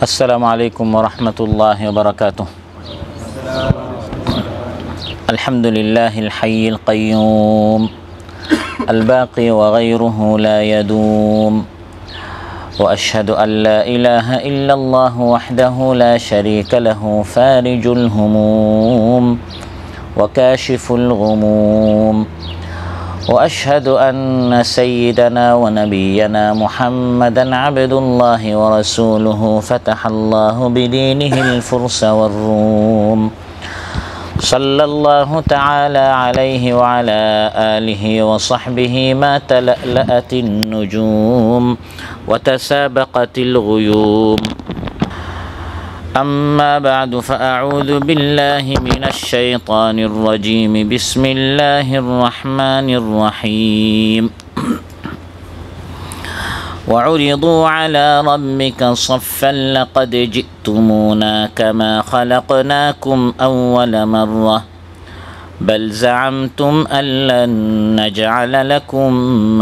السلام عليكم ورحمة الله وبركاته. الحمد لله الحي القيوم الباقي وغيره لا يدوم، وأشهد أن لا إله إلا الله وحده لا شريك له فارج الهموم وكاشف الغموم، وأشهد أن سيدنا ونبينا محمدا عبد الله ورسوله فتح الله بدينه الفرس والروم، صلى الله تعالى عليه وعلى آله وصحبه ما تلألأت النجوم وتسابقت الغيوم. أما بعد فأعوذ بالله من الشيطان الرجيم. بسم الله الرحمن الرحيم. وعرضوا على ربك صفا لقد جئتمونا كما خلقناكم أول مرة بل زعمتم أن لن نجعل لكم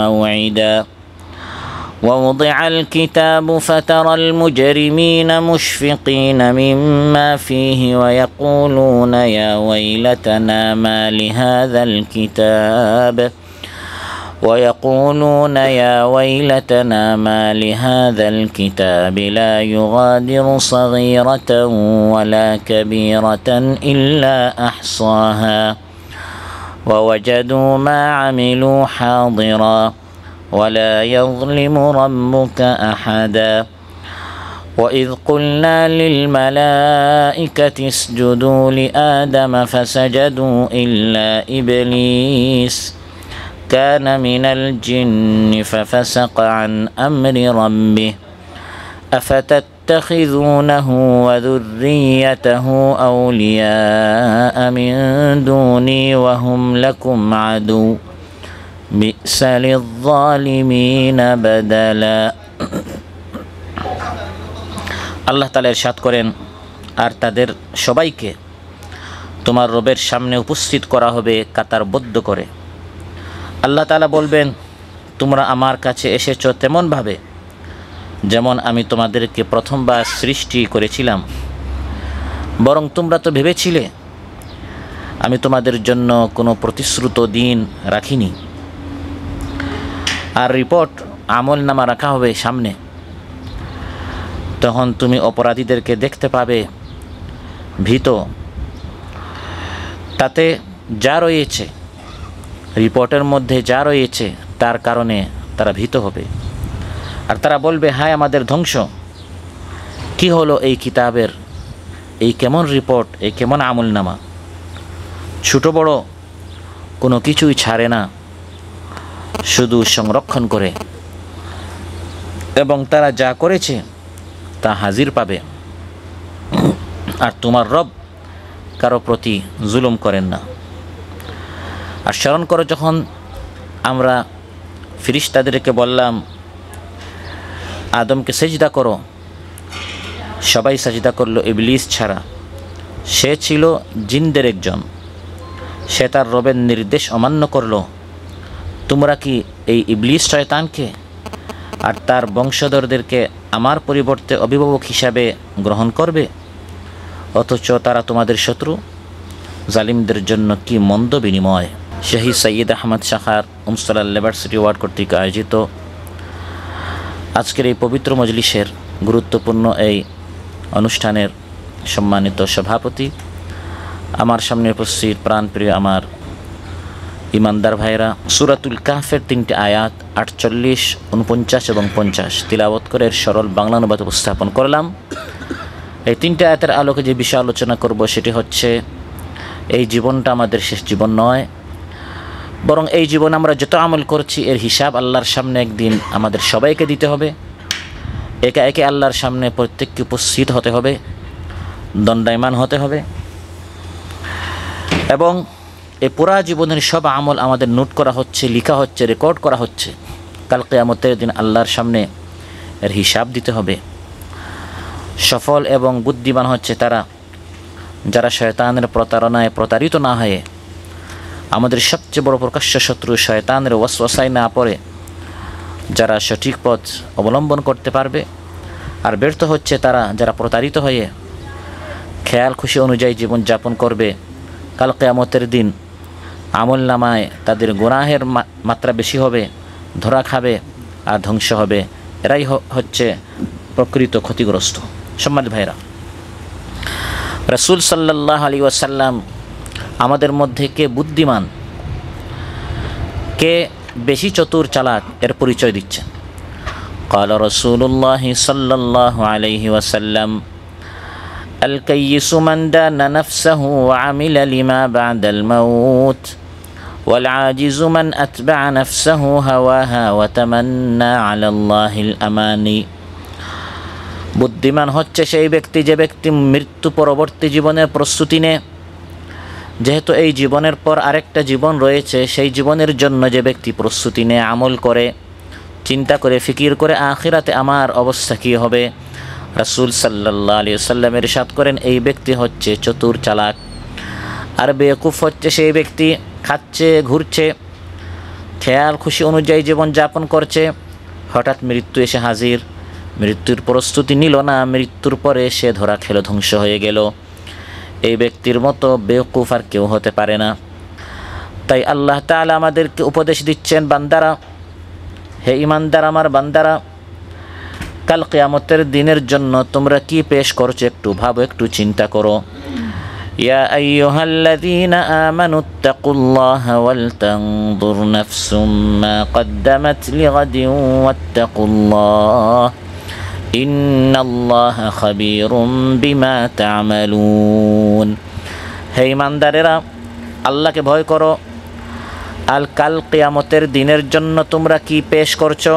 موعدا. ووضع الكتاب فترى المجرمين مشفقين مما فيه ويقولون يا ويلتنا ما لهذا الكتاب لا يغادر صغيرة ولا كبيرة إلا أحصاها ووجدوا ما عملوا حاضرا ولا يظلم ربك أحدا. وإذ قلنا للملائكة اسجدوا لآدم فسجدوا إلا إبليس كان من الجن ففسق عن أمر ربه أفتتخذونه وذريته أولياء من دوني وهم لكم عدو بئس للظالمين بدلا। আল্লাহ তাআলা ইরশাদ করেন, আর তাদের সবাইকে তোমার রবের সামনে উপস্থিত করা হবে কাতারবদ্ধ করে। আল্লাহ তাআলা বলবেন, তোমরা আমার কাছে এসেছো তেমনভাবে যেমন আমি তোমাদেরকে প্রথমবার সৃষ্টি করেছিলাম, বরং তোমরা তো ভেবেছিলে আমি তোমাদের জন্য কোনো প্রতিশ্রুত দিন রাখিনি। আর রিপোর্ট আমল নামা রাখা হবে সামনে, তখন তুমি অপরাধীদেরকে দেখতে পাবে ভীত। তাতে যা রয়েছে, রিপোর্টের মধ্যে যা রয়েছে তার কারণে তারা ভীত হবে। আর তারা বলবে, হায় আমাদের ধ্বংস, কি হলো এই কিতাবের, এই কেমন রিপোর্ট, এই কেমন আমল নামা, ছোট বড় কোনো কিছুই ছাড়ে না, শুধু সংরক্ষণ করে, এবং তারা যা করেছে তা হাজির পাবে। আর তোমার রব কারো প্রতি জুলুম করেন না। আর স্মরণ করো, যখন আমরা ফেরেশতাদেরকে বললাম আদমকে সেজদা করো, সবাই সেজদা করলো ইবলিস ছাড়া। সে ছিল জিনদের একজন, সে তার রবের নির্দেশ অমান্য করলো। তোমরা কি এই ইবলিস শয়তানকে আর তার বংশধরদেরকে আমার পরিবর্তে অভিভাবক হিসাবে গ্রহণ করবে? অথচ তারা তোমাদের শত্রু। জালিমদের জন্য কি মন্দ বিনিময়। শহীদ সৈয়দ আহমদ শাখার উমসলা ইউনিভার্সিটি ওয়ার্ড কর্তৃক আয়োজিত আজকের এই পবিত্র মজলিসের গুরুত্বপূর্ণ এই অনুষ্ঠানের সম্মানিত সভাপতি, আমার সামনে উপস্থিত প্রাণপ্রিয় আমার ইমানদার ভাইরা, সূরাতুল কাহফের 3টি আয়াত 48, 49 এবং 50 তিলাওয়াত করে এর সরল বাংলা অনুবাদ উপস্থাপন করলাম। এই 3টি আয়াতের আলোকে যে বিষয় আলোচনা করব সেটি হচ্ছে, এই জীবনটা আমাদের শেষ জীবন নয়, বরং এই জীবন আমরা যত আমল করছি এর হিসাব আল্লাহর সামনে একদিন আমাদের সবাইকে দিতে হবে। একে একে আল্লাহর সামনে প্রত্যেককে উপস্থিত হতে হবে, দণ্ডায়মান হতে হবে, এবং এই পুরা জীবনের সব আমল আমাদের নোট করা হচ্ছে, লেখা হচ্ছে, রেকর্ড করা হচ্ছে। কাল কিয়ামতের দিন আল্লাহর সামনে এর হিসাব দিতে হবে। সফল এবং বুদ্ধিমান হচ্ছে তারা যারা শয়তানের প্রতারণায় প্রতারিত না হয়ে আমাদের সবচেয়ে বড় প্রকাশ্য শত্রু শয়তানের ওয়াসওয়াসায় না পড়ে যারা সঠিক পথ অবলম্বন করতে পারবে, আর ব্যর্থ হচ্ছে তারা যারা প্রতারিত হয়ে খেয়াল খুশি অনুযায়ী জীবনযাপন করবে। কাল কিয়ামতের দিন আমল নামায় তাদের গুনাহের মাত্রা বেশি হবে, ধরা খাবে আর ধ্বংস হবে। এরাই হচ্ছে প্রকৃত ক্ষতিগ্রস্ত। সম্মানিত ভাইরা, রাসূল সাল্লাল্লাহু আলাইহি ওয়াসাল্লাম আমাদের মধ্যে কে বুদ্ধিমান, কে বেশি চতুর চালাক এর পরিচয় দিচ্ছেন। قال رسول الله صلى الله عليه وسلم الكيس من دان نفسه وعمل لما بعد الموت والعاجز من أتبع نفسه هواها وتمنى على الله الأماني। বুদ্ধিমান হচ্ছে সেই ব্যক্তি যে ব্যক্তি মৃত্যু পরবর্তী জীবনের প্রস্তুতি নেয়। যেহেতু এই জীবনের পর আরেকটা জীবন রয়েছে, সেই জীবনের জন্য যে ব্যক্তি প্রস্তুতি নেয়, আমল করে, চিন্তা করে, ফিকির করে আখিরাতে আমার অবস্থা কী হবে, রাসূল সাল্লাল্লাহু আলাইহি ওয়াসাল্লাম ইরশাদ করেন এই ব্যক্তি হচ্ছে চতুর চালাক। আর বেকুফ হচ্ছে সেই ব্যক্তি খাচ্ছে, ঘুরছে, খেয়াল খুশি অনুযায়ী জীবনযাপন করছে, হঠাৎ মৃত্যু এসে হাজির, মৃত্যুর প্রস্তুতি নিল না, মৃত্যুর পরে সে ধরা খেল, ধ্বংস হয়ে গেল। এই ব্যক্তির মতো বেকুফ আর কেউ হতে পারে না। তাই আল্লাহ তাআলা আমাদেরকে উপদেশ দিচ্ছেন, বান্দারা, হে ইমানদার আমার বান্দারা, কাল কিয়ামতের দিনের জন্য তোমরা কি পেশ করছো একটু ভাবো, একটু চিন্তা করো। ইয়া আইয়ুহাল্লাযীনা আমানুত্তাকুল্লাহা ওয়াল তানজুর নাফসুম মা কদ্দামাত লিগাদিন ওয়াত্তাকুল্লাহ ইন্নাল্লাহা খাবীরুম বিমা তা'মালুন। হে ইমানদারেরা, আল্লাহকে ভয় করো। আল কাল কিয়ামতের দিনের জন্য তোমরা কি পেশ করছো,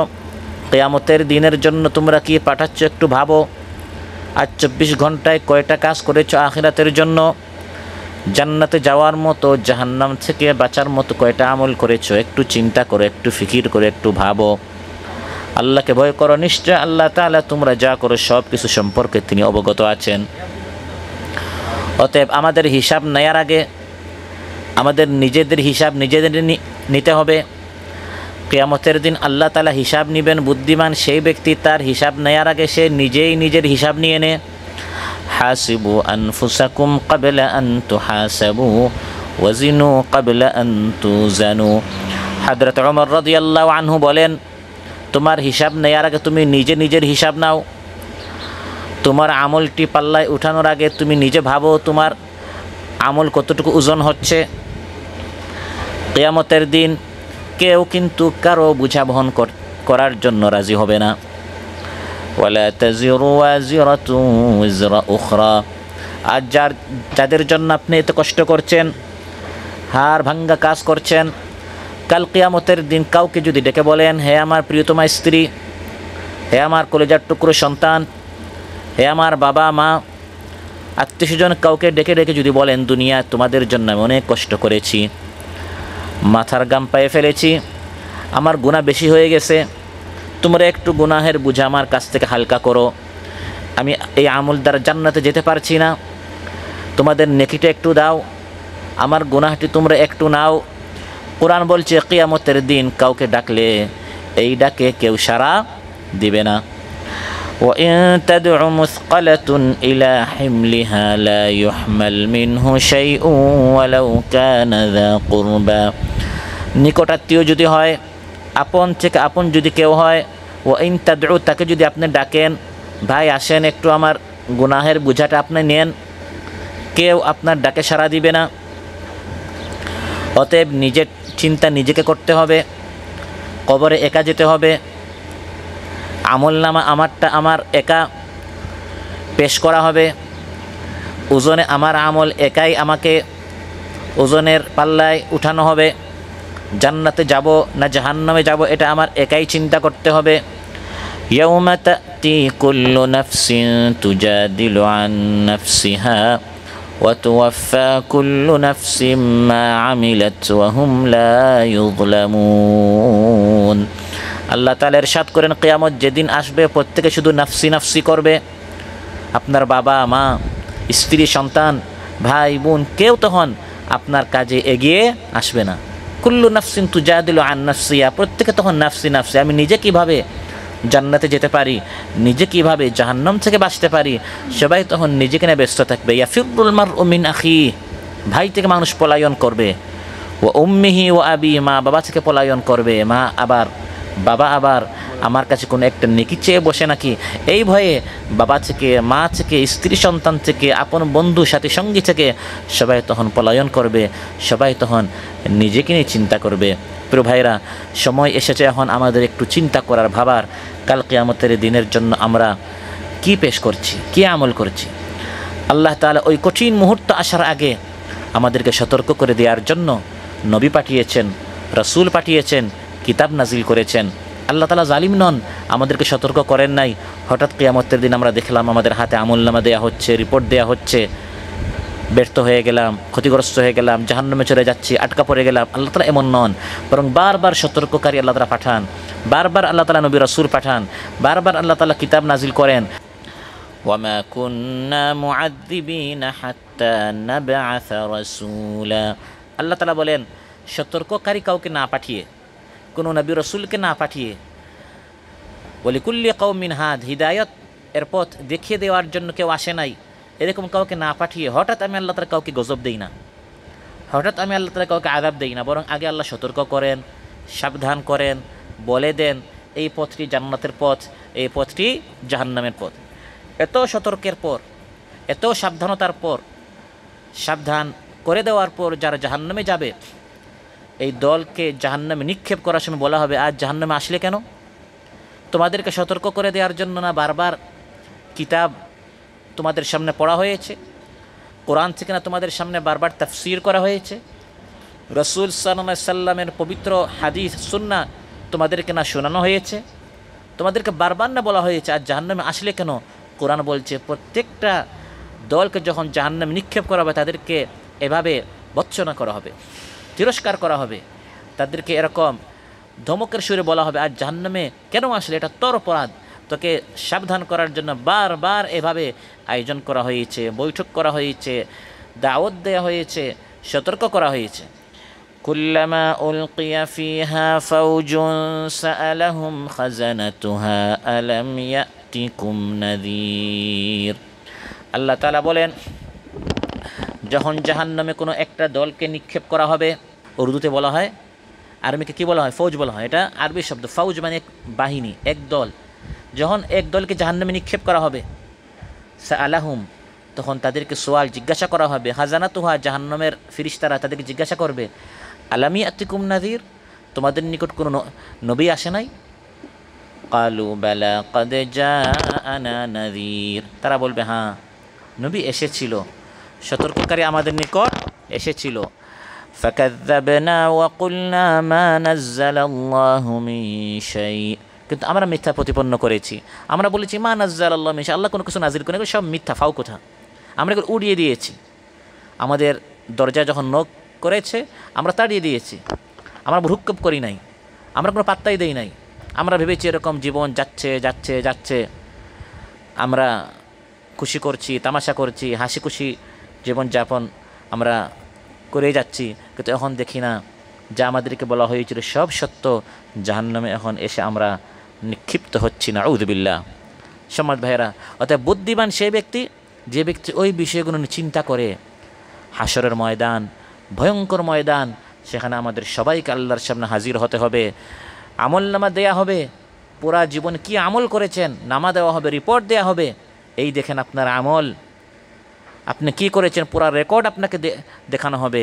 কিয়ামতের দিনের জন্য তোমরা কি পাঠাচ্ছ একটু ভাবো। আজ 24 ঘন্টায় কয়টা কাজ করেছো আখিরাতের জন্য, জান্নাতে যাওয়ার মতো, জাহান্নাম থেকে বাঁচার মতো কয়টা আমল করেছো, একটু চিন্তা করো, একটু ফিকির করে একটু ভাবো। আল্লাহকে ভয় করো, নিশ্চয় আল্লাহ তাআলা তোমরা যা করো সব কিছু সম্পর্কে তিনি অবগত আছেন। অতএব আমাদের হিসাব নেয়ার আগে আমাদের নিজেদের হিসাব নিজেদের নিতে হবে। কিয়ামতের দিন আল্লাহ তাআলা হিসাব নেবেন। বুদ্ধিমান সেই ব্যক্তি তার হিসাব নেয়ার আগে সে নিজেই নিজের হিসাব নিয়ে নেয়। হাসিবু আনফুসাকুম ক্বাবলা আন তুহাসাবু ওয়াজিনু ক্বাবলা আন তুজানু। হযরত ওমর রাদিয়াল্লাহু আনহু বলেন, তোমার হিসাব নেয়ার আগে তুমি নিজে নিজের হিসাব নাও। তোমার আমলটি পাল্লায় উঠানোর আগে তুমি নিজে ভাবো তোমার আমল কতটুকু ওজন হচ্ছে। কিয়ামতের দিন কেউ কিন্তু কারো বোঝা বহন করার জন্য রাজি হবে না। ওয়ালা তাজিরু ওয়াজিরাতুন ওয়িজরা উখরা। আর যাদের জন্য আপনি এত কষ্ট করছেন, হাড় ভাঙ্গা কাজ করছেন, কাল কিয়ামতের দিন কাউকে যদি ডেকে বলেন, হে আমার প্রিয়তমা স্ত্রী, হে আমার কলেজার টুকরো সন্তান, হে আমার বাবা মা, আত্মীয়স্বজন, কাউকে ডেকে ডেকে যদি বলেন, দুনিয়া তোমাদের জন্য আমি অনেক কষ্ট করেছি, মাথার গাম পায়ে ফেলেছি, আমার গুনাহ বেশি হয়ে গেছে, তোমরা একটু গুনাহের বোঝা আমার কাছ থেকে হালকা করো, আমি এই আমল দ্বারা জান্নাতে যেতে পারছি না, তোমাদের নেকিটা একটু দাও, আমার গুনাহটি তোমরা একটু নাও। কোরআন বলছে কিয়ামতের দিন কাউকে ডাকলে এই ডাকে কেউ সাড়া দিবে না। وَإِن تَدْعُ مُثْقَلَةٌ إِلَى حِمْلِهَا لَا يُحْمَلْ مِنْهُ شَيْءٌ وَلَوْ كَانَ ذَا قُرْبَى। নিকটাত্মীয় যদি হয়, আপন থেকে আপন যদি কেউ হয়, وَإِن تَدْعُ তাকে যদি আপনি ডাকেন, ভাই আসেন একটু আমার গুনাহের বোঝাটা আপনি নেন, কেউ আপনার ডাকে সাড়া দিবে না। অতএব নিজের চিন্তা নিজেকে করতে হবে। কবরে একা যেতে হবে। আমলনামা আমারটা আমার একা পেশ করা হবে। ওজনে আমার আমল একাই আমাকে ওজনের পাল্লায় উঠানো হবে। জান্নাতে যাব না জাহান্নামে যাব এটা আমার একাই চিন্তা করতে হবে। ইয়াউমা তা'তি কুল্লু নাফসিন তুজাদিলু আন নাফসিহা ওয়া তুওয়াফফা কুল্লু নাফসিন মা আমিলাত ওয়া হুম লা ইউযলামুন। আল্লাহ তাআলা ইরশাদ করেন, কিয়ামত যেদিন আসবে প্রত্যেকে শুধু নাফসি নাফসি করবে। আপনার বাবা মা, স্ত্রী, সন্তান, ভাই বোন কেউ তখন আপনার কাজে এগিয়ে আসবে না। কুল্লু নাফসিন তুজাদিলু আন নাফসিহা, প্রত্যেকে তখন নাফসি নাফসি, আমি নিজে কিভাবে জান্নাতে যেতে পারি, নিজে কিভাবে জাহান্নাম থেকে বাঁচতে পারি, সবাই তখন নিজেকে নিয়ে ব্যস্ত থাকবে। ইয়াফিরুল মারউ মিন আখি, ভাই থেকে মানুষ পলায়ন করবে। ও উম্মিহি ও আবি, মা বাবা থেকে পলায়ন করবে। বাবা আবার আমার কাছে কোনো একটা নেকি চেয়ে বসে নাকি, এই ভয়ে বাবা থেকে, মা থেকে, স্ত্রী সন্তান থেকে, আপন বন্ধু সাথী সঙ্গী থেকে সবাই তখন পলায়ন করবে, সবাই তখন নিজেকে নিয়ে চিন্তা করবে। প্রিয় ভাইরা, সময় এসেছে এখন আমাদের একটু চিন্তা করার, ভাবার, কাল কিয়ামতের দিনের জন্য আমরা কি পেশ করছি, কি আমল করছি। আল্লাহ তাআলা ওই কঠিন মুহূর্ত আসার আগে আমাদেরকে সতর্ক করে দেওয়ার জন্য নবী পাঠিয়েছেন, রাসূল পাঠিয়েছেন, কিতাব নাজিল করেছেন। আল্লাহ তাআলা জালিম নন, আমাদেরকে সতর্ক করেন নাই। হঠাৎ কিয়ামতের দিন আমরা দেখলাম আমাদের হাতে আমলনামা দেয়া হচ্ছে, রিপোর্ট দেয়া হচ্ছে, ব্যর্থ হয়ে গেলাম, ক্ষতিগ্রস্ত হয়ে গেলাম, জাহান্নামে চলে যাচ্ছি, আটকা পড়ে গেলাম। আল্লাহ তাআলা এমন নন, বরং বারবার সতর্ককারী আল্লাহ তাআলা পাঠান, বারবার আল্লাহ তাআলা নবী রাসূল পাঠান, বারবার আল্লাহ তাআলা কিতাব নাজিল করেন। ওয়ামা কুন্না মুআযযিবিনা হাত্তা নাবআসা রাসূলা। আল্লাহ তাআলা বলেন, সতর্ককারী কাউকে না পাঠিয়ে, কোনো নবী রাসূলকে না পাঠিয়ে, ওয়ালিকুল্লি কওমিন হাদ, হিদায়াত এর পথ দেখিয়ে দেওয়ার জন্য কেউ আসে নাই, এরকম কাউকে না পাঠিয়ে হঠাৎ আমি আল্লাহ তাআলা কাউকে গজব দেই না, হঠাৎ আমি আল্লাহ তাআলা কাউকে আযাব দেই না, বরং আগে আল্লাহ সতর্ক করেন, সাবধান করেন, বলে দেন এই পথটি জান্নাতের পথ, এই পথটি জাহান্নামের পথ। এত সতর্কের পর, এত সাবধানতার পর, সাবধান করে দেওয়ার পর যারা জাহান্নামে যাবে, এই দলকে জাহান্নামে নিক্ষেপ করার সময় বলা হবে, আজ জাহান্নামে আসলে কেন? তোমাদেরকে সতর্ক করে দেওয়ার জন্য না বারবার কিতাব তোমাদের সামনে পড়া হয়েছে, কোরআন থেকে না তোমাদের সামনে বারবার তাফসীর করা হয়েছে, রাসূল সাল্লাল্লাহু আলাইহি সাল্লামের পবিত্র হাদিস সুন্নাহ তোমাদেরকে না শোনানো হয়েছে, তোমাদেরকে বারবার না বলা হয়েছে আজ জাহান্নামে আসলে কেন? কোরআন বলছে প্রত্যেকটা দলকে যখন জাহান্নামে নিক্ষেপ করা হবে তাদেরকে এভাবে ভৎসনা করা হবে, তিরস্কার করা হবে, তাদেরকে এরকম ধমকের সুরে বলা হবে আজ জাহান্নামে কেন আসলে, এটা তোর অপরাধ। তোকে সাবধান করার জন্য বারবার এভাবে আয়োজন করা হয়েছে, বৈঠক করা হয়েছে, দাওয়াত দেওয়া হয়েছে, সতর্ক করা হয়েছে। কুল্লামা উলকিয়া ফিহা ফাওজুন সাআলাহুম খাজানাতুহা আলাম ইয়াতিকুম নাযীর। আল্লাহ তাআলা বলেন, যখন জাহান্নামে কোনো একটা দলকে নিক্ষেপ করা হবে, উর্দুতে বলা হয়, আরবিকে কি বলা হয়? ফৌজ বলা হয়। এটা আরবি শব্দ, ফৌজ মানে এক বাহিনী, এক দল। যখন এক দলকে জাহান্নামে নিক্ষেপ করা হবে, সাআলাহুম, তখন তাদেরকে সোয়াল, জিজ্ঞাসা করা হবে, খাজানাতুহা, জাহান্নামের ফেরেশতারা তাদেরকে জিজ্ঞাসা করবে, আলাম ইয়াতিকুম নাযীর, তোমাদের নিকট কোনো নবী আসে নাই? ক্বালু বালা ক্বাদ জাআনা নাযীর, তারা বলবে হ্যাঁ, নবী এসেছিল, সতর্ককারী আমাদের নিকট এসেছিল। ফাকাযযাবনা ওয়া কুলনা মা নাযালাল্লাহু মিন শাই', কিন্তু আমরা মিথ্যা প্রতিপন্ন করেছি, আমরা বলেছি মা নাযালাল্লাহু মিন শাই', আল্লাহ কোনো কিছু নাজিল করেন, সব মিথ্যা, ফাও কথা, আমরা এগুলো উড়িয়ে দিয়েছি। আমাদের দরজা যখন নক করেছে আমরা তাড়িয়ে দিয়েছি, আমরা ভ্রুক্ষেপ করি নাই, আমরা কোনো পাত্তাই দেই নাই, আমরা ভেবেছি এরকম জীবন যাচ্ছে যাচ্ছে যাচ্ছে, আমরা খুশি করছি, তামাশা করছি, হাসি খুশি জীবনযাপন আমরা করে যাচ্ছি, কিন্তু এখন দেখি না যা আমাদেরকে বলা হয়েছিল সব সত্য, জাহান্নামে এখন এসে আমরা নিক্ষিপ্ত হচ্ছি না, আউযু বিল্লাহ। সম্মানিত ভাইয়েরা, অর্থাৎ বুদ্ধিমান সেই ব্যক্তি যে ব্যক্তি ওই বিষয়গুলো নিয়ে চিন্তা করে। হাসরের ময়দান ভয়ঙ্কর ময়দান, সেখানে আমাদের সবাইকে আল্লাহর সামনে হাজির হতে হবে, আমলনামা দেয়া হবে, পুরা জীবন কি আমল করেছেন নামা দেওয়া হবে, রিপোর্ট দেয়া হবে, এই দেখেন আপনার আমল, আপনি কি করেছেন পুরা রেকর্ড আপনাকে দেখানো হবে।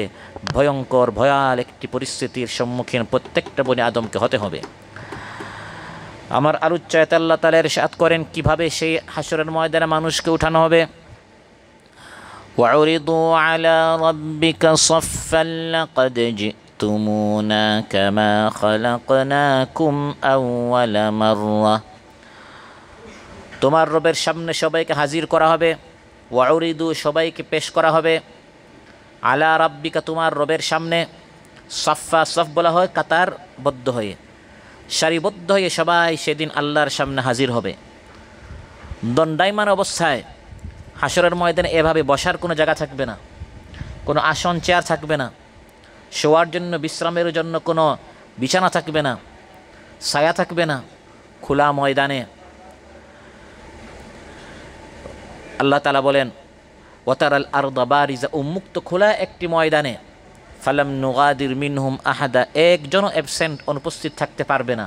ভয়ঙ্কর ভয়াল একটি পরিস্থিতির সম্মুখীন প্রত্যেকটা বনি আদমকে হতে হবে। আমার আলুচ্চায়ত আল্লাহ তাআলা ইরশাদ করেন কিভাবে সেই হাসরের ময়দানে মানুষকে উঠানো হবে। وعرضوا على ربك صفا لقد جئتمونا كما خلقناكم أول مرة, তোমার রবের সামনে সবাইকে হাজির করা হবে। ওয়াউরিদু, সবাইকে পেশ করা হবে। আলা রাব্বিকা, তোমার রবের সামনে। সফা, সফ বলা হয় কাতারবদ্ধ হয়ে, সারিবদ্ধ হয়ে সবাই সেদিন আল্লাহর সামনে হাজির হবে দণ্ডায়মান অবস্থায়। হাসরের ময়দানে এভাবে বসার কোনো জায়গা থাকবে না, কোনো আসন চেয়ার থাকবে না, শোয়ার জন্য বিশ্রামের জন্য কোনো বিছানা থাকবে না, ছায়া থাকবে না, খোলা ময়দানে আল্লাহ তাআলা বলেন ওয়াতারাল আরদা বারিজা, উন্মুক্ত খোলা একটি ময়দানে ফালাম নুগাদির মিনহুম আহাদা, একজনও অ্যাবসেন্ট অনুপস্থিত থাকতে পারবে না।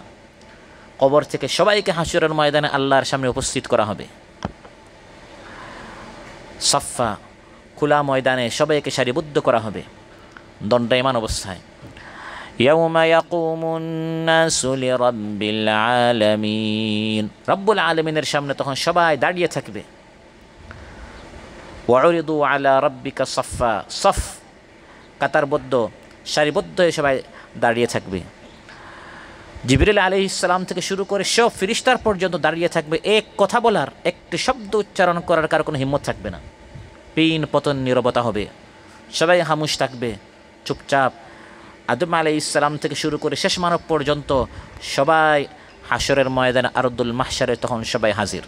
কবর থেকে সবাইকে হাসরের ময়দানে আল্লাহর সামনে উপস্থিত করা হবে। সাফা, খোলা ময়দানে সবাইকে সারিবদ্ধ করা হবে দণ্ডায়মান অবস্থায়। ইয়াউমা ইয়াকুমুন নাসু লিরাব্বিল আলামিন, রব্বুল আলামিনের সামনে তখন সবাই দাঁড়িয়ে থাকবে। ওয়াউরিদু আলা রাব্বিকা সাফা, সফ কাতারবদ্ধ সারিবদ্ধ হয়ে সবাই দাঁড়িয়ে থাকবে। জিবরিল আলাইহিস সালাম থেকে শুরু করে সব ফেরেশতার পর্যন্ত দাঁড়িয়ে থাকবে। এক কথা বলার, একটি শব্দ উচ্চারণ করার কারো কোনো হিম্মত থাকবে না। পিন পতন নীরবতা হবে, সবাই খামোশ থাকবে, চুপচাপ। আদম আলাইহিস সালাম থেকে শুরু করে শেষ মানব পর্যন্ত সবাই হাসরের ময়দানে আরদুল মাহশারে তখন সবাই হাজির।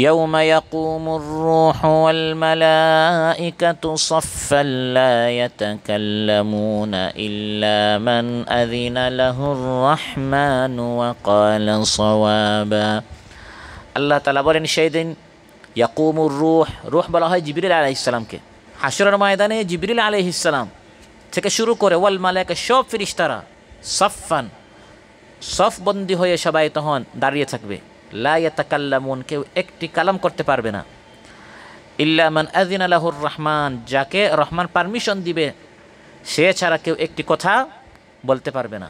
يوم يقوم الروح والملائكة صفا لا يتكلمون إلا من أذن له الرحمن وقال صوابا। আল্লাহ তাআলা বলেন সেই দিন ইয়াকুমুর রূহ, রূহ বলা হয় জিবরিল আলাইহিস সালামকে। হাসরের ময়দানে জিবরিল আলাইহিস সালাম থেকে শুরু করে ওয়াল মালায়েকা সব ফেরেশতারা সাফান, সফবন্দি হয়ে সবাই তখন দাঁড়িয়ে থাকবে। লা ইয়াতাকাল্লামুন, কেউ একটি কালাম করতে পারবে না। ইল্লা মান আযিনা লাহুর রহমান, যাকে রহমান পারমিশন দিবে সে ছাড়া কেউ একটি কথা বলতে পারবে না।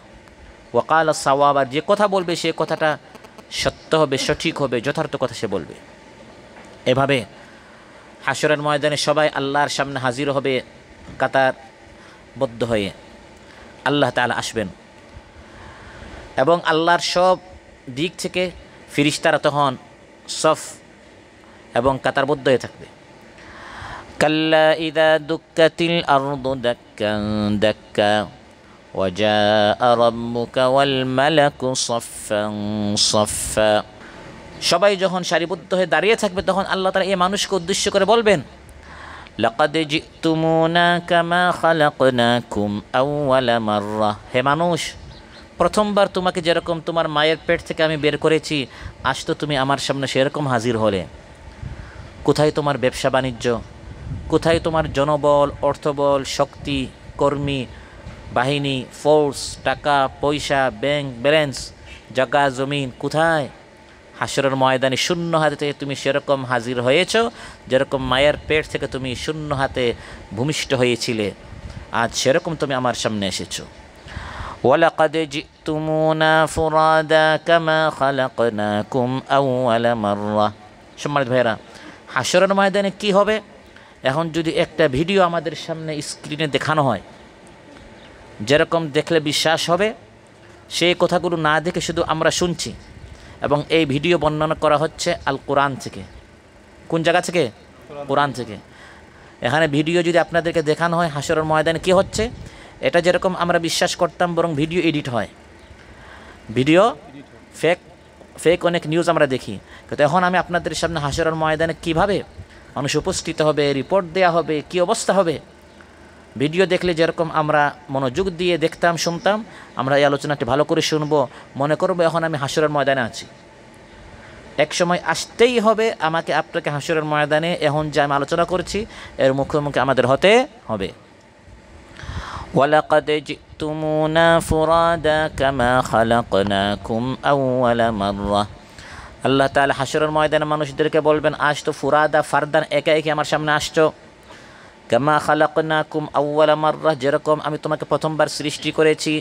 ওয়াকালা সাওয়াবা, যে কথা বলবে সে কথাটা সত্য হবে, সঠিক হবে, যথার্থ কথা সে বলবে। এভাবে হাসরের ময়দানে সবাই আল্লাহর সামনে হাজির হবে কাতারবদ্ধ হয়ে। আল্লাহ তাআলা আসবেন এবং আল্লাহর সব দিক থেকে ফেরেশতারা তখন সফ এবং কাতারবদ্ধ হয়ে থাকবে। কাল্লা ইযা দুক্কাতিল আরদু দাক্কান দাক্কা ওয়া জাআ রাব্বুকা ওয়াল মালাকু সাফফান সাফফা। সবাই যখন সারিবদ্ধ হয়ে দাঁড়িয়ে থাকবে তখন আল্লাহ তাআলা এই মানুষকে উদ্দেশ্য করে বলবেন লাকাদ জিতুমুনা কামা খালাকনাকুম আউওয়ালা মাররা, হে মানুষ, প্রথমবার তোমাকে যেরকম তোমার মায়ের পেট থেকে আমি বের করেছি, আজ তো তুমি আমার সামনে সেরকম হাজির হলে। কোথায় তোমার ব্যবসা বাণিজ্য, কোথায় তোমার জনবল, অর্থবল, শক্তি, কর্মী বাহিনী, ফোর্স, টাকা পয়সা, ব্যাংক ব্যালেন্স, জায়গা জমিন, কোথায়? হাসরের ময়দানে শূন্য হাতে তুমি সেরকম হাজির হয়েছ যেরকম মায়ের পেট থেকে তুমি শূন্য হাতে ভূমিষ্ঠ হয়েছিলে, আজ সেরকম তুমি আমার সামনে এসেছো। ওয়ালাকাদ জিতুমুনা ফুরাদা কামা খালাকনাকুম আউওয়ালা মাররা। সম্মানিত ভাইরা, হাসরের ময়দানে কি হবে? এখন যদি একটা ভিডিও আমাদের সামনে স্ক্রিনে দেখানো হয়, যেরকম দেখলে বিশ্বাস হবে, সেই কথাগুলো না দেখে শুধু আমরা শুনছি, এবং এই ভিডিও বর্ণনা করা হচ্ছে আল কোরআন থেকে। কোন জায়গা থেকে? কোরআন থেকে। এখানে ভিডিও যদি আপনাদেরকে দেখানো হয় হাসরের ময়দানে কী হচ্ছে, এটা যেরকম আমরা বিশ্বাস করতাম, বরং ভিডিও এডিট হয়, ভিডিও ফেক অনেক নিউজ আমরা দেখি। কিন্তু এখন আমি আপনাদের সামনে হাসরের ময়দানে কীভাবে মানুষ উপস্থিত হবে, রিপোর্ট দেওয়া হবে, কি অবস্থা হবে, ভিডিও দেখলে যেরকম আমরা মনোযোগ দিয়ে দেখতাম, শুনতাম, আমরা এই আলোচনাটি ভালো করে শুনবো, মনে করবো এখন আমি হাসরের ময়দানে আছি। এক সময় আসতেই হবে আমাকে আপনাকে হাসরের ময়দানে, এখন যে আমি আলোচনা করছি এর মুখোমুখি আমাদের হতে হবে। ওয়ালাকাদ জিতুমুনা ফুরাদা কামা খালাকনাকুম আউওয়ালা মাররা। আল্লাহ তাআলা হাসরের ময়দানে মানুষদেরকে বলবেন, আজ তো ফুরাদা ফারদান একা একা আমার সামনে আসছো। কামা খালাকনাকুম আউওয়ালা মাররা, যেরকম আমি তোমাকে প্রথমবার সৃষ্টি করেছি,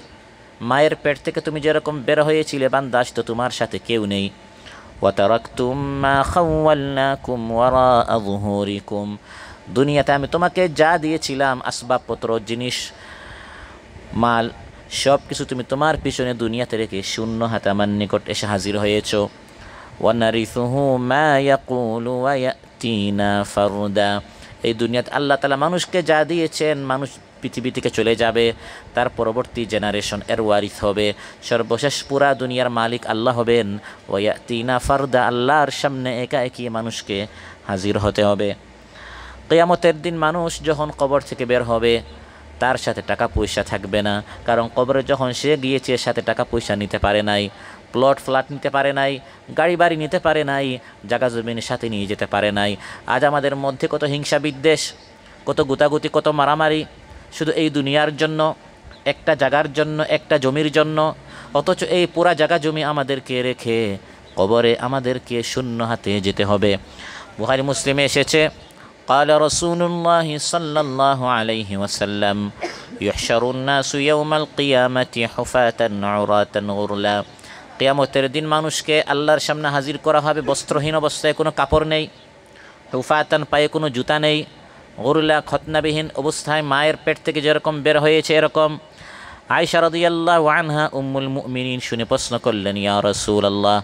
মায়ের পেট থেকে তুমি যেরকম বের হয়েছিলে, বান্দা আজ তো তোমার সাথে কেউ নেই। ওয়া তারাকতুম মা খাওয়ালনাকুম ওয়ারাআ যুহুরিকুম, দুনিয়াতে আমি তোমাকে যা দিয়েছিলাম আসবাবপত্র, জিনিস, মাল, সব কিছু তুমি তোমার পিছনে দুনিয়াতে রেখে শূন্য হাতে আমার নিকট এসে হাজির হয়েছ। ওয়া নারিসুহু মা ইয়াকুলু ওয়া ইয়াতিনা ফারদা, এই দুনিয়াতে আল্লাহ তাআলা মানুষকে যা দিয়েছেন, মানুষ পৃথিবী থেকে চলে যাবে, তার পরবর্তী জেনারেশন এর ওয়ারিস হবে, সর্বশেষ পুরা দুনিয়ার মালিক আল্লাহ হবেন। ওয়া ইয়াতিনা ফারদা, আল্লাহর সামনে একা একই মানুষকে হাজির হতে হবে। কিয়ামতের দিন মানুষ যখন কবর থেকে বের হবে তার সাথে টাকা পয়সা থাকবে না, কারণ কবরে যখন সে গিয়েছে সাথে টাকা পয়সা নিতে পারে নাই, প্লট ফ্ল্যাট নিতে পারে নাই, গাড়ি বাড়ি নিতে পারে নাই, জায়গা জমিনের সাথে নিয়ে যেতে পারে নাই। আজ আমাদের মধ্যে কত হিংসা বিদ্বেষ, কত গুতাগুতি, কত মারামারি, শুধু এই দুনিয়ার জন্য, একটা জায়গার জন্য, একটা জমির জন্য। অথচ এই পুরা জায়গা জমি আমাদেরকে রেখে কবরে আমাদেরকে শূন্য হাতে যেতে হবে। বুখারী মুসলিমে এসেছে, قال رسول الله صلى الله عليه وسلم يحشر الناس يوم القيامة حفاة عراة غرلا। কিয়ামতের দিন মানুষকে আল্লাহর সামনে হাজির করা হবে বস্ত্রহীন অবস্থায়, কোনো কাপড় নেই, হুফাতান পায়ে কোনো জুতা নেই, গুরলা খতনাবিহীন অবস্থায় মায়ের পেট থেকে যেরকম বের হয়েছে এরকম। আয়েশা রাদিয়াল্লাহু আনহা উম্মুল মুমিনিন শুনে প্রশ্ন করলেন, ইয়া রাসূলুল্লাহ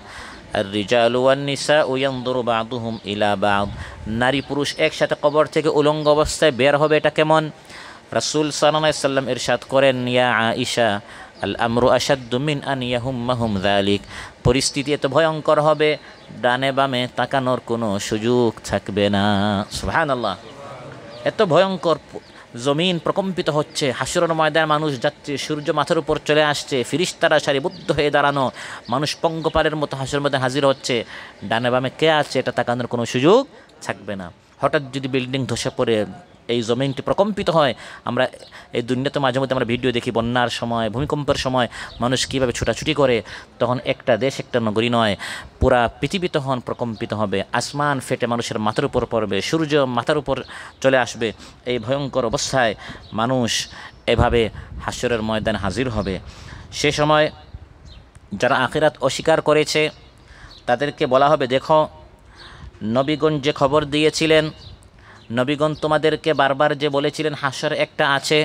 আর-রিজালু ওয়ান-নিসাউ ইয়ানদুরু বা'দুহুম ইলা বা'দ, নারী পুরুষ একসাথে কবর থেকে উলঙ্গ অবস্থায় বের হবে, এটা কেমন? রাসূল সাল্লাল্লাহু আলাইহি সাল্লাম ইরশাদ করেন, ইয়া আয়েশা আল আমরু আশাদ্দু মিন আন ইয়াহুম্মাহুম যালিক, পরিস্থিতি এত ভয়ঙ্কর হবে ডানে বামে তাকানোর কোনো সুযোগ থাকবে না। সুবহানাল্লাহ, এত ভয়ঙ্কর জমিন প্রকম্পিত হচ্ছে, হাসরের ময়দানে মানুষ যাচ্ছে, সূর্য মাথার উপর চলে আসছে, ফিরিস্তারা সারিবদ্ধ হয়ে দাঁড়ানো, মানুষ পঙ্গপালের মতো হাসরের মধ্যে হাজির হচ্ছে, ডানে বামে কে আছে এটা তাকানোর কোনো সুযোগ থাকবে না। হঠাৎ যদি বিল্ডিং ধসে পড়ে এই জমিনটি প্রকম্পিত হয়, আমরা এই দুনিয়াতে মাঝে মধ্যে আমরা ভিডিও দেখি বন্যার সময়, ভূমিকম্পের সময় মানুষ কীভাবে ছোটাছুটি করে, তখন একটা দেশ একটা নগরী নয়, পুরা পৃথিবী তখন প্রকম্পিত হবে, আসমান ফেটে মানুষের মাথার উপর পড়বে, সূর্য মাথার উপর চলে আসবে। এই ভয়ঙ্কর অবস্থায় মানুষ এভাবে হাসরের ময়দানে হাজির হবে। সে সময় যারা আখিরাত অস্বীকার করেছে তাদেরকে বলা হবে, দেখো নবীগণ যে খবর দিয়েছিলেন, নবীগণ তোমাদেরকে বারবার যে বলেছিলেন হাসর একটা আছে,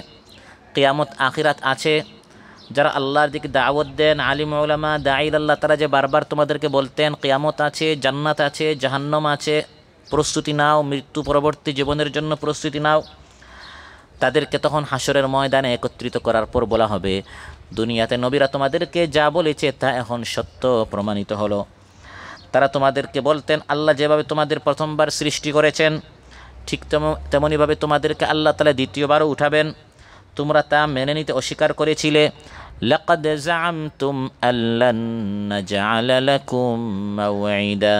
কিয়ামত আখিরাত আছে, যারা আল্লাহর দিকে দাওয়াত দেন, আলিম উলামা দাঈ আল্লাহ, তারা যে বারবার তোমাদেরকে বলতেন কিয়ামত আছে, জান্নাত আছে, জাহান্নাম আছে, প্রস্তুতি নাও, মৃত্যু পরবর্তী জীবনের জন্য প্রস্তুতি নাও, তাদেরকে তখন হাসরের ময়দানে একত্রিত করার পর বলা হবে, দুনিয়াতে নবীরা তোমাদেরকে যা বলেছে তা এখন সত্য প্রমাণিত হলো। তারা তোমাদেরকে বলতেন আল্লাহ যেভাবে তোমাদের প্রথমবার সৃষ্টি করেছেন ঠিক তেমনইভাবে তোমাদেরকে আল্লাহ তাআলা দ্বিতীয়বারও উঠাবেন, তোমরা তা মেনে নিতে অস্বীকার করেছিলে। লাকাদ জাআমতুম আল্লান নাজআলা লাকুম মাওঈদা,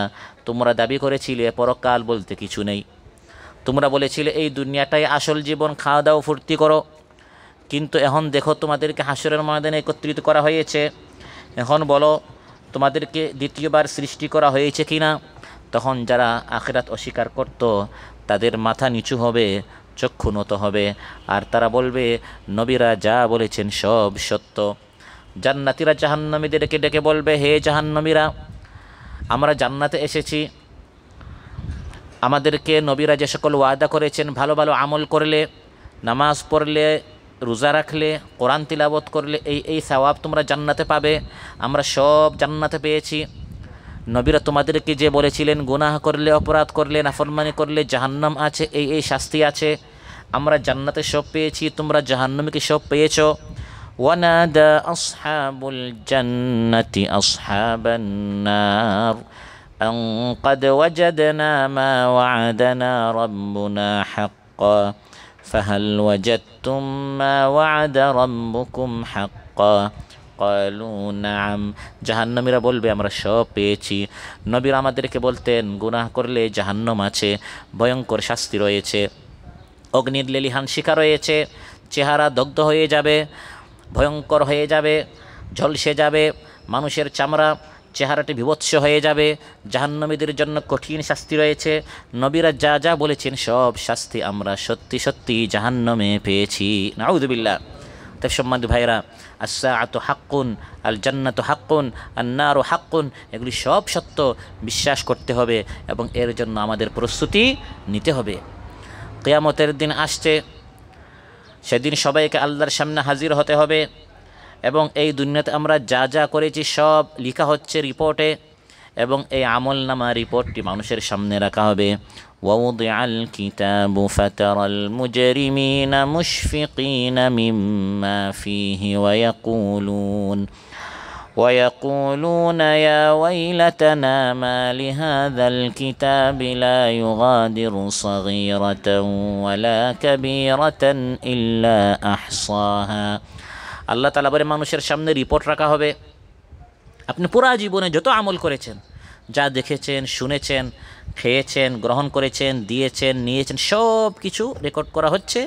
তোমরা দাবি করেছিলে পরকাল বলতে কিছু নেই, তোমরা বলেছিলে এই দুনিয়াটাই আসল জীবন, খাওয়া দাও ফুর্তি করো, কিন্তু এখন দেখো তোমাদেরকে হাসরের ময়দানে একত্রিত করা হয়েছে, এখন বলো তোমাদেরকে দ্বিতীয়বার সৃষ্টি করা হয়েছে কিনা। তখন যারা আখিরাত অস্বীকার করত তাদের মাথা নিচু হবে, চক্ষু নত হবে, আর তারা বলবে নবীরা যা বলেছেন সব সত্য। জান্নাতীরা জাহান্নামীদেরকে ডেকে বলবে, হে জাহান্নামীরা, আমরা জান্নাতে এসেছি, আমাদেরকে নবীরা যে সকল ওয়াদা করেছেন, ভালো ভালো আমল করলে, নামাজ পড়লে, রোজা রাখলে, কোরআন তিলাবত করলে এই সওয়াব তোমরা জান্নাতে পাবে, আমরা সব জান্নাতে পেয়েছি। নবীরা তোমাদেরকে যে বলেছিলেন গুনাহ করলে, অপরাধ করলে, নাফরমানি করলে জাহান্নাম আছে, এই শাস্তি আছে, আমরা জান্নাতে সব পেয়েছি, তোমরা জাহান্নামে সব পেয়েছো। ওয়ানাদা আসহাবুল জান্নাতি আসহাবান নার আন ক্বাদ ওয়াজাদনা মা ওয়া'আদানা রাব্বুনা হাক্কা ফাহাল ওয়াজাদতুম মা ওয়া'আদা রাব্বুকুম হাক্কা ক্বালু না'আম, জাহান্নামীরা বলবে আমরা সব পেয়েছি। নবীরা আমাদেরকে বলতেন গুনাহ করলে জাহান্নাম আছে, ভয়ঙ্কর শাস্তি রয়েছে, অগ্নির লেলিহান শিখা রয়েছে, চেহারা দগ্ধ হয়ে যাবে, ভয়ঙ্কর হয়ে যাবে, ঝলসে যাবে, মানুষের চামড়া, চেহারাটি বিভৎস হয়ে যাবে, জাহান্নামীদের জন্য কঠিন শাস্তি রয়েছে। নবীরা যা যা বলেছেন সব শাস্তি আমরা সত্যি সত্যি জাহান্নামে পেয়েছি। নাউযুবিল্লাহ। তাই সম্মানিত ভাইরা, আস-সাআতু হাক্কুন, আল জান্নাতু হাক্কুন, আন-নারু হাক্কুন, এগুলি সব সত্য, বিশ্বাস করতে হবে এবং এর জন্য আমাদের প্রস্তুতি নিতে হবে। কিয়ামতের দিন আসছে, সেদিন সবাইকে আল্লাহর সামনে হাজির হতে হবে এবং এই দুনিয়াতে আমরা যা যা করেছি সব লেখা হচ্ছে রিপোর্টে, এবং এই আমলনামা রিপোর্টটি মানুষের সামনে রাখা হবে। ওয়াউদিআল কিতাবু ফাতারাল মুজরিমিনা মুশফিকিনা মিম্মা ফীহি ওয়া ইয়াকুলুন ويقولون يا ويلتنا ما لهذا الكتاب لا يغادر صغيرة ولا كبيرة إلا أحصاها আল্লাহ তাআলা বলে মানুষের সামনে রিপোর্ট রাখা হবে আপনি পুরা জীবনে যত আমল করেছেন যা দেখেছেন শুনেছেন খেয়েছেন গ্রহণ করেছেন দিয়েছেন নিয়েছেন সব কিছু রেকর্ড করা হচ্ছে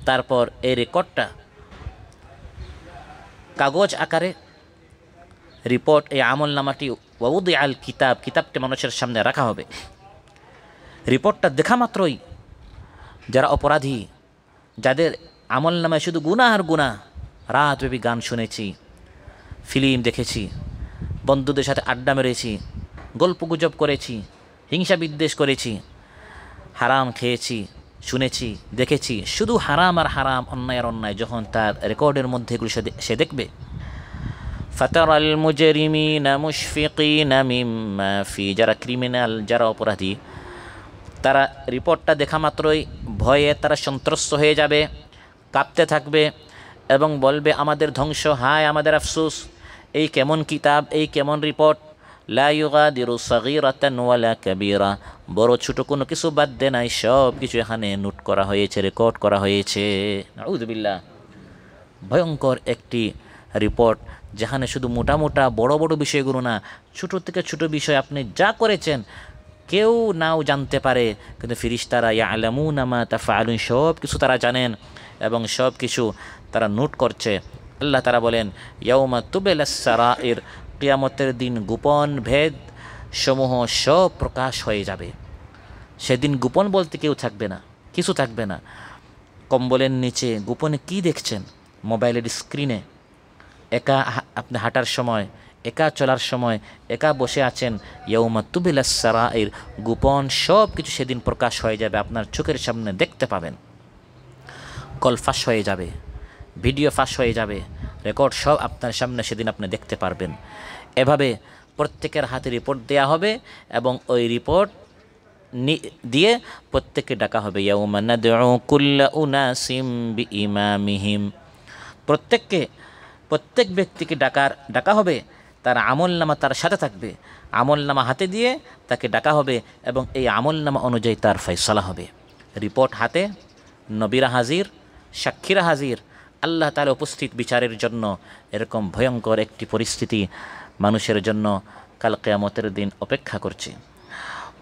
তারপর এই রেকর্ডটা কাগজ আকারে রিপোর্ট এই আমল নামাটি ওয়াউদি আল কিতাবটি মানুষের সামনে রাখা হবে রিপোর্টটা দেখা মাত্রই যারা অপরাধী যাদের আমল নামায় শুধু গুনাহ আর গুনাহ রাতব্যাপী গান শুনেছি ফিল্ম দেখেছি বন্ধুদের সাথে আড্ডা মেরেছি গল্পগুজব করেছি হিংসা বিদ্বেষ করেছি হারাম খেয়েছি শুনেছি দেখেছি শুধু হারাম আর হারাম অন্যায় আর অন্যায় যখন তার রেকর্ডের মধ্যে এগুলো সে দেখবে ফাতারাল মুজরিমিনা মুশফিকিনা মিম্মা ফি যারা ক্রিমিনাল যারা অপরাধী তারা রিপোর্টটা দেখা মাত্রই ভয়ে তারা সন্ত্রস্ত হয়ে যাবে কাঁপতে থাকবে এবং বলবে আমাদের ধ্বংস হায় আমাদের আফসোস এই কেমন কিতাব এই কেমন রিপোর্ট লা ইউগাদিরু সাগীরাতান ওয়ালা কাবীরা বড় ছোট কোনো কিছু বাদ দেয় নাই সব কিছু এখানে নোট করা হয়েছে রেকর্ড করা হয়েছে নাউযুবিল্লাহ ভয়ঙ্কর একটি রিপোর্ট যেখানে শুধু মোটা মোটা বড় বড় বিষয়গুলো না ছোট থেকে ছোট বিষয় আপনি যা করেছেন কেউ নাও জানতে পারে কিন্তু ফেরেশতারা ইয়ালামুনা মা তাফআলুন সব কিছু তারা জানেন এবং সব কিছু তারা নোট করছে আল্লাহ তাআলা বলেন ইয়াউমা তুবলাস সারাইর কিয়ামতের দিন গোপন ভেদ সমূহ সব প্রকাশ হয়ে যাবে সেদিন গোপন বলতে কেউ থাকবে না কিছু থাকবে না কম্বলের নিচে গোপনে কি দেখছেন মোবাইলের স্ক্রিনে একা আপনি হাঁটার সময় একা চলার সময় একা বসে আছেন ইয়াউমা তুবলাস সারাইর গোপন সব কিছু সেদিন প্রকাশ হয়ে যাবে আপনার চোখের সামনে দেখতে পাবেন কল ফাঁস হয়ে যাবে ভিডিও ফাঁস হয়ে যাবে রেকর্ড সব আপনার সামনে সেদিন আপনি দেখতে পারবেন এভাবে প্রত্যেকের হাতে রিপোর্ট দেয়া হবে এবং ওই রিপোর্ট দিয়ে প্রত্যেককে ডাকা হবে ইয়াউমা নাদউ কুল্লা উনাসিম বিইমামিহিম প্রত্যেক ব্যক্তিকে ডাকা হবে তার আমলনামা তার সাথে থাকবে আমলনামা হাতে দিয়ে তাকে ডাকা হবে এবং এই আমলনামা অনুযায়ী তার ফয়সালা হবে রিপোর্ট হাতে নবীরা হাজির সাক্ষীরা হাজির আল্লাহ তাআলা উপস্থিত বিচারের জন্য এরকম ভয়ঙ্কর একটি পরিস্থিতি মানুষের জন্য কাল কিয়ামতের দিন অপেক্ষা করছে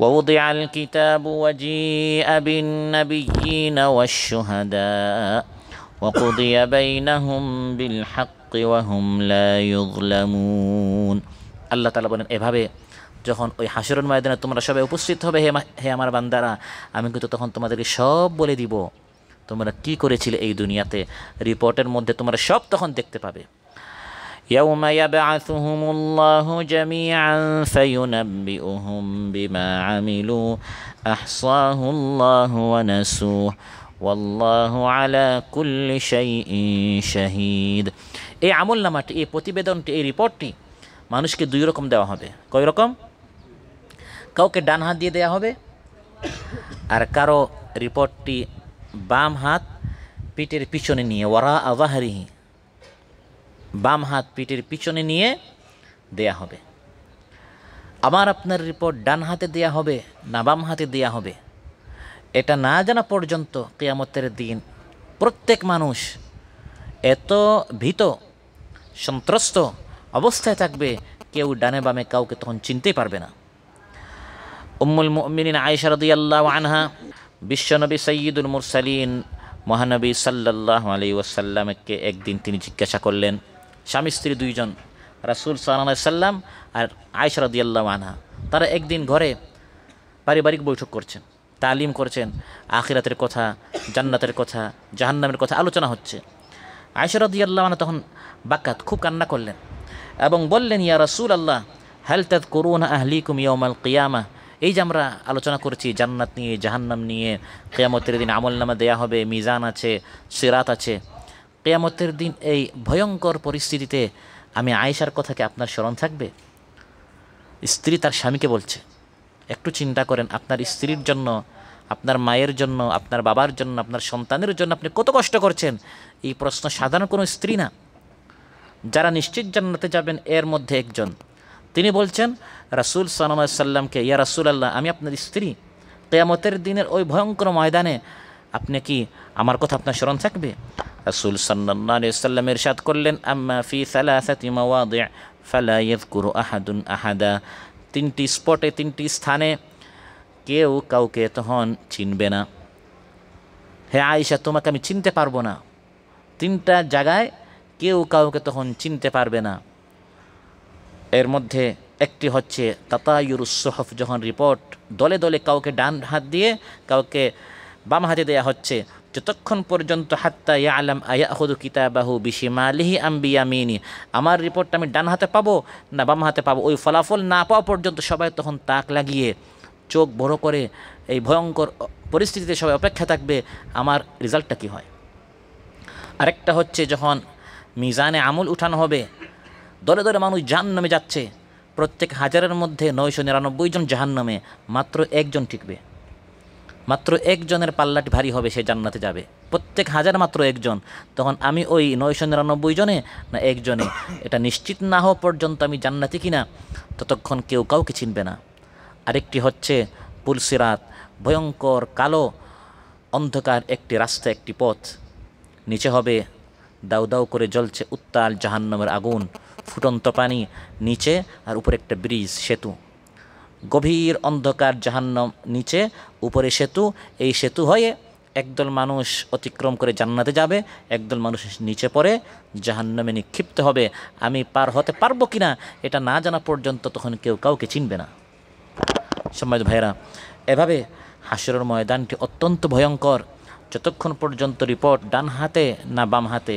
ووضع الكتاب وجيء بالنبيين والشهداء وقضي بينهم بالحق وهم لا يظلمون আল্লাহ তাআলা বলেন এভাবে যখন ওই হাসরের ময়দানে তোমরা সবাই উপস্থিত হবে হে আমার বান্দারা আমি কিন্তু তখন তোমাদেরকে সব বলে দিব তোমরা কি করেছিলে এই দুনিয়াতে রিপোর্টের মধ্যে তোমরা সব তখন দেখতে পাবে يوم يبعثهم الله جميعا فينبئهم بما عملوا أحصاه الله ونسوه والله على كل شيء شهيد এই আমলনামাটি এই প্রতিবেদনটি এই রিপোর্টটি মানুষকে দুই রকম দেওয়া হবে কয় রকম কাউকে ডান হাত দিয়ে দেওয়া হবে আর কারো রিপোর্টটি বাম হাত পিঠের পিছনে নিয়ে ওয়ারা আযাহরিহি বাম হাত পিঠের পিছনে নিয়ে দেয়া হবে আমার আপনার রিপোর্ট ডান হাতে দেয়া হবে না বাম হাতে দেয়া হবে এটা না জানা পর্যন্ত কিয়ামতের দিন প্রত্যেক মানুষ এত ভীত সন্ত্রস্ত অবস্থায় থাকবে কেউ ডানে বামে কাউকে তখন চিনতেই পারবে না উম্মুল মুমিনিন আয়েশা রাদিয়াল্লাহু আনহা বিশ্বনবী সাইয়্যিদুল মুরসালিন মহানবী সাল্লাল্লাহু আলাইহি ওয়াসাল্লামকে একদিন তিনি জিজ্ঞাসা করলেন স্বামী স্ত্রী দুইজন রাসূল সাল্লাল্লাহু আলাইহি সাল্লাম আর আয়েশা রাদিয়াল্লাহু আনহা তারা একদিন ঘরে পারিবারিক বৈঠক করছেন তালিম করছেন আখিরাতের কথা জান্নাতের কথা জাহান্নামের কথা আলোচনা হচ্ছে আয়েশা রাদিয়াল্লাহু আনহা তখন বাকাত খুব কান্না করলেন এবং বললেন ইয়া রাসূলুল্লাহ হাল তাযকুরুনা আহলিকুম ইয়াওমাল কিয়ামাহ এই যে আমরা আলোচনা করছি জান্নাত নিয়ে জাহান্নাম নিয়ে কিয়ামতের দিন আমলনামা দেয়া হবে মিজান আছে সিরাত আছে কিয়ামতের দিন এই ভয়ঙ্কর পরিস্থিতিতে আমি আয়েশার কথা কি আপনার স্মরণ থাকবে স্ত্রী তার স্বামীকে বলছে একটু চিন্তা করেন আপনার স্ত্রীর জন্য আপনার মায়ের জন্য আপনার বাবার জন্য আপনার সন্তানের জন্য আপনি কত কষ্ট করছেন এই প্রশ্ন সাধারণ কোনো স্ত্রী না যারা নিশ্চিত জান্নাতে যাবেন এর মধ্যে একজন। তিনি বলছেন রাসূল সাল্লাল্লাহু আলাইহি সাল্লামকে, ইয়া রাসূলুল্লাহ, আমি আপনার স্ত্রী, কিয়ামতের দিনের ওই ভয়ঙ্কর ময়দানে আপনি কি আমার কথা আপনার স্মরণ থাকবে? রাসূল সাল্লাল্লাহু আলাইহি সাল্লাম ইরশাদ করলেন, আম্মা ফি সালাসাতি মাওয়াদি' ফালা ইয়াযকুরু আহাদুন আহাদা। তিনটি স্পটে, তিনটি স্থানে কেউ কাউকে তখন চিনবে না। হে আয়েশা, তোমাকে আমি চিনতে পারবো না। তিনটা জায়গায় কেউ কাউকে তখন চিনতে পারবে না। এর মধ্যে একটি হচ্ছে তাতায়ুরুস সুহুফ, যখন রিপোর্ট দলে দলে কাউকে ডান হাত দিয়ে কাউকে বাম হাতে দেয়া হচ্ছে, যতক্ষণ পর্যন্ত হাত্তা ইয়ালাম আয়াখুযু কিতাবাহু বিশিমালিহি আম বিয়ামিনি, আমার রিপোর্টটা আমি ডান হাতে পাবো না বাম হাতে পাবো, ওই ফলাফল না পাওয়া পর্যন্ত সবাই তখন তাক লাগিয়ে চোখ বড় করে এই ভয়ঙ্কর পরিস্থিতিতে সবাই অপেক্ষা থাকবে আমার রেজাল্টটা কী হয়। আরেকটা হচ্ছে যখন মিজানে আমল উঠানো হবে, দলে দলে মানুষ জাহান্নামে যাচ্ছে, প্রত্যেক হাজারের মধ্যে 999 জন জাহান্নামে, মাত্র একজন টিকবে। মাত্র একজনের পাল্লাটি ভারী হবে, সে জান্নাতে যাবে। প্রত্যেক হাজার মাত্র একজন। তখন আমি ওই 999 জনে না একজনে, এটা নিশ্চিত না হওয়া পর্যন্ত আমি জান্নাতি কিনা ততক্ষণ কেউ কাউকে চিনবে না। আরেকটি হচ্ছে পুলসিরাত, ভয়ঙ্কর কালো অন্ধকার একটি রাস্তা, একটি পথ, নিচে হবে দাউ দাউ করে জ্বলছে উত্তাল জাহান্নামের আগুন, ফুটন্ত পানি নিচে, আর উপরে একটা ব্রিজ, সেতু, গভীর অন্ধকার জাহান্নাম নিচে, উপরে সেতু। এই সেতু হয়ে একদল মানুষ অতিক্রম করে জান্নাতে যাবে, একদল মানুষ নিচে পড়ে জাহান্নামে নিক্ষিপ্ত হবে। আমি পার হতে পারবো কিনা এটা না জানা পর্যন্ত তখন কেউ কাউকে চিনবে না। সম্মানিত ভাইরা, এভাবে হাসরের ময়দানটি অত্যন্ত ভয়ঙ্কর। যতক্ষণ পর্যন্ত রিপোর্ট ডান হাতে না বাম হাতে,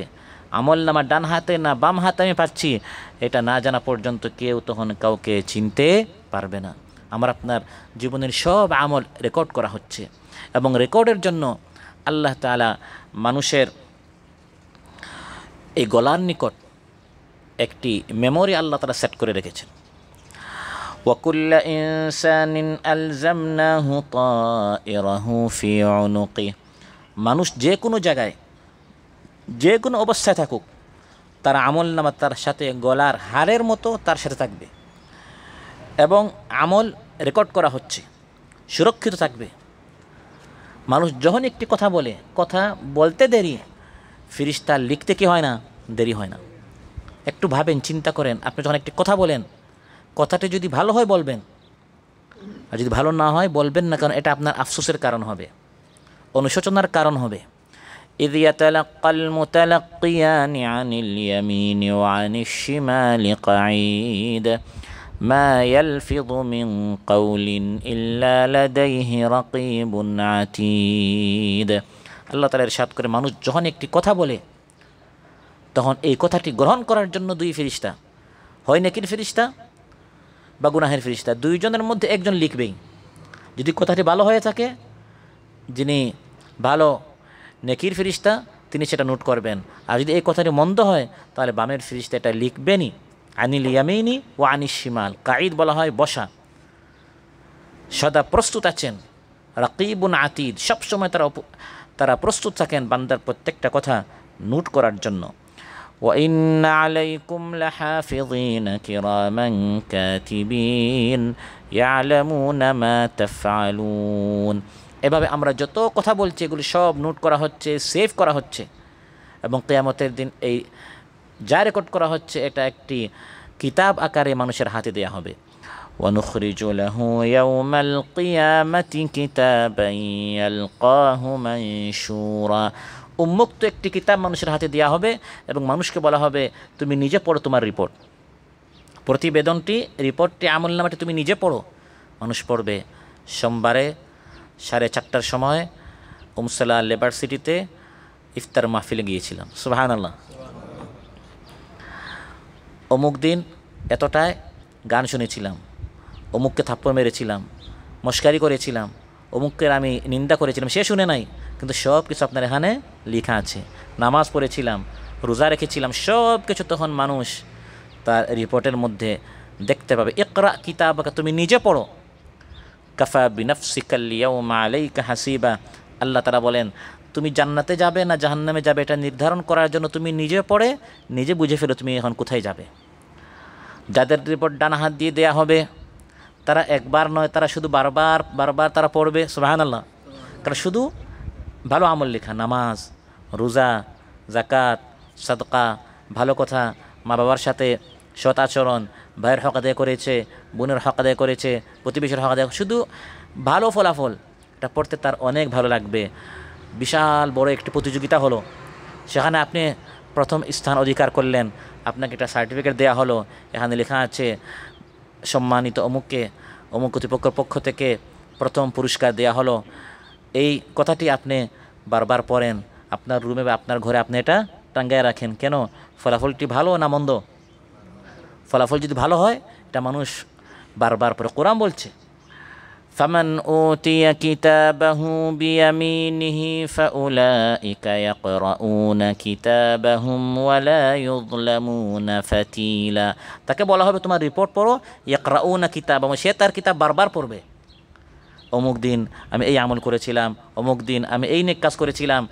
আমল নামা ডান হাতে না বাম হাতে আমি পাচ্ছি, এটা না জানা পর্যন্ত কেউ তখন কাউকে চিনতে পারবে না। আমার আপনার জীবনের সব আমল রেকর্ড করা হচ্ছে, এবং রেকর্ডের জন্য আল্লাহ তাআলা মানুষের এই গলার নিকট একটি মেমোরি আল্লাহ তাআলা সেট করে রেখেছেন। وكل إنسان ألزمناه طائره في عنقه, মানুষ যে কোনো জায়গায় যে কোনো অবস্থায় থাকুক, তার আমল নামা তার সাথে গলার হারের মতো তার সাথে থাকবে, এবং আমল রেকর্ড করা হচ্ছে, সুরক্ষিত থাকবে। মানুষ যখন একটি কথা বলে, কথা বলতে দেরি, ফেরেশতা লিখতে কি হয় না, দেরি হয় না। একটু ভাবেন, চিন্তা করেন, আপনি যখন একটি কথা বলেন, কথাটি যদি ভালো হয় বলবেন, আর যদি ভালো না হয় বলবেন না, কারণ এটা আপনার আফসোসের কারণ হবে, অনুশোচনার কারণ হবে। إذ يتلقى المتلقيان عن اليمين وعن الشمال قعيد ما يلفظ من قول إلا لديه رقيب عتيد। আল্লাহ তাআলা ইরশাদ করে, মানুষ যখন একটি কথা বলে তখন এই কথাটি গ্রহণ করার জন্য দুই ফেরেশতা, হয় নেকির ফেরেশতা বা গুনাহের ফেরেশতা, দুইজনের মধ্যে একজন লিখবেই। যদি কথাটি ভালো হয়ে থাকে, যিনি ভালো নেকির ফেরেশতা, তিনি সেটা নোট করবেন। আর যদি এই কথাটি মন্দ হয়, তাহলে বামের ফেরেশতা এটা লিখবেনই। আনিল ইয়ামিনি ও আনিস শিমাল, কাঈদ বলা হয় বসা, সদা প্রস্তুত আছেন। রাকিবুন আতিদ, সবসময় তারা প্রস্তুত থাকেন বান্দার প্রত্যেকটা কথা নোট করার জন্য। وإن عليكم لحافظين كراما كاتبين يعلمون ما تفعلون। এভাবে আমরা যত কথা বলছি এগুলি সব নোট করা হচ্ছে, সেভ করা হচ্ছে, এবং কিয়ামতের দিন এই যা রেকর্ড করা হচ্ছে এটা একটি কিতাব আকারে মানুষের হাতে দেয়া হবে। ونخرج له يوم القيامة كتابا يلقاه منشورا, উন্মুক্ত একটি কিতাব মানুষের হাতে দেওয়া হবে, এবং মানুষকে বলা হবে তুমি নিজে পড়ো তোমার রিপোর্ট, প্রতিবেদনটি, রিপোর্টটি, আমলনামাটি তুমি নিজে পড়ো। মানুষ পড়বে। সোমবারে 4:30টার সময় উমসালা লেবার সিটিতে ইফতার মাহফিলে গিয়েছিলাম, সুবহানাল্লাহ। অমুক দিন এতটায় গান শুনেছিলাম, অমুককে থাপ্পড় মেরেছিলাম, মস্কারি করেছিলাম, অমুককে আমি নিন্দা করেছিলাম, সে শুনে নাই, কিন্তু সব কিছু আপনার এখানে লেখা আছে। নামাজ পড়েছিলাম, রোজা রেখেছিলাম, সব কিছু তখন মানুষ তার রিপোর্টের মধ্যে দেখতে পাবে। ইকরা কিতাবাকা, তুমি নিজে পড়ো। কাফা বিনাফসিকাল ইয়াউমা আলাইকা হাসিবা, আল্লাহ তাআলা বলেন তুমি জান্নাতে যাবে না জাহান্নামে যাবে এটা নির্ধারণ করার জন্য তুমি নিজে পড়ে নিজে বুঝে ফেলো তুমি এখন কোথায় যাবে। যাদের রিপোর্ট ডান হাত দিয়ে দেয়া হবে তারা একবার নয়, তারা শুধু বারবার বারবার তারা পড়বে সুবহানাল্লাহ। তারা শুধু ভালো আমল লেখা, নামাজ, রোজা, জাকাত, সাদকা, ভালো কথা, মা বাবার সাথে সৎ আচরণ, ভাইয়ের হক আদায় করেছে, বোনের হক আদায় করেছে, প্রতিবেশীর হক আদায়, শুধু ভালো ফলাফল। এটা পড়তে তার অনেক ভালো লাগবে। বিশাল বড় একটি প্রতিযোগিতা হলো, সেখানে আপনি প্রথম স্থান অধিকার করলেন, আপনাকে একটা সার্টিফিকেট দেওয়া হলো, এখানে লেখা আছে সম্মানিত অমুককে অমুক কর্তৃপক্ষের পক্ষ থেকে প্রথম পুরস্কার দেওয়া হলো। এই কথাটি আপনি বারবার পড়েন, আপনার রুমে বা আপনার ঘরে আপনি এটা টাঙ্গায় রাখেন। কেন? ফলাফলটি ভালো না মন্দ? ফলাফল যদি ভালো হয় এটা মানুষ বারবার পড়ে। কোরআন বলছে ফামান উতিয়া কিতাবাহু বিয়ামিনিহি ফাউলাইকা ইয়াকরাউনা কিতাবাহুম ওয়ালা ইউযলামুনা ফাতিলা। তাকে বলা হবে তোমার রিপোর্ট পড়ো, ইয়াকরাউনা কিতাবাহুম, সে তার কিতাব বারবার পড়বে। অমুক দিন আমি এই আমল করেছিলাম, অমুক দিন আমি এই নেক কাজ করেছিলাম,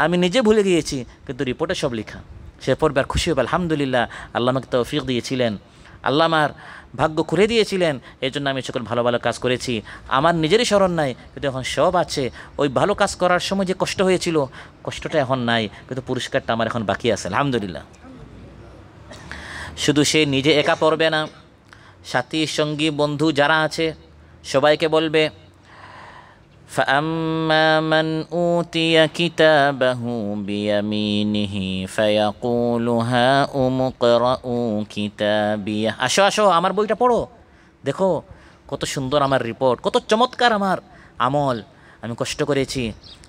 আমি নিজে ভুলে গিয়েছি, কিন্তু রিপোর্টে সব লেখা। সে পড়বে আর খুশি হবে, আলহামদুলিল্লাহ আল্লাহ আমাকে তৌফিক দিয়েছিলেন, আল্লাহ আমার ভাগ্য খুলে দিয়েছিলেন, এই জন্য আমি সকল ভালো ভালো কাজ করেছি। আমার নিজেরই স্মরণ নাই, কিন্তু এখন সব আছে। ওই ভালো কাজ করার সময় যে কষ্ট হয়েছিল কষ্টটা এখন নাই, কিন্তু পুরস্কারটা আমার এখন বাকি আছে, আলহামদুলিল্লাহ। শুধু সে নিজে একা পড়বে না, সাথী সঙ্গী বন্ধু যারা আছে সবাইকে বলবে فأما من أوتي كتابه بيمينه فيقول هاؤم اقرءوا كتابيه। আসো আসো আমার বইটা পড়ো, দেখো কত সুন্দর আমার রিপোর্ট, কত চমৎকার আমার আমল। আমি কষ্ট করেছি,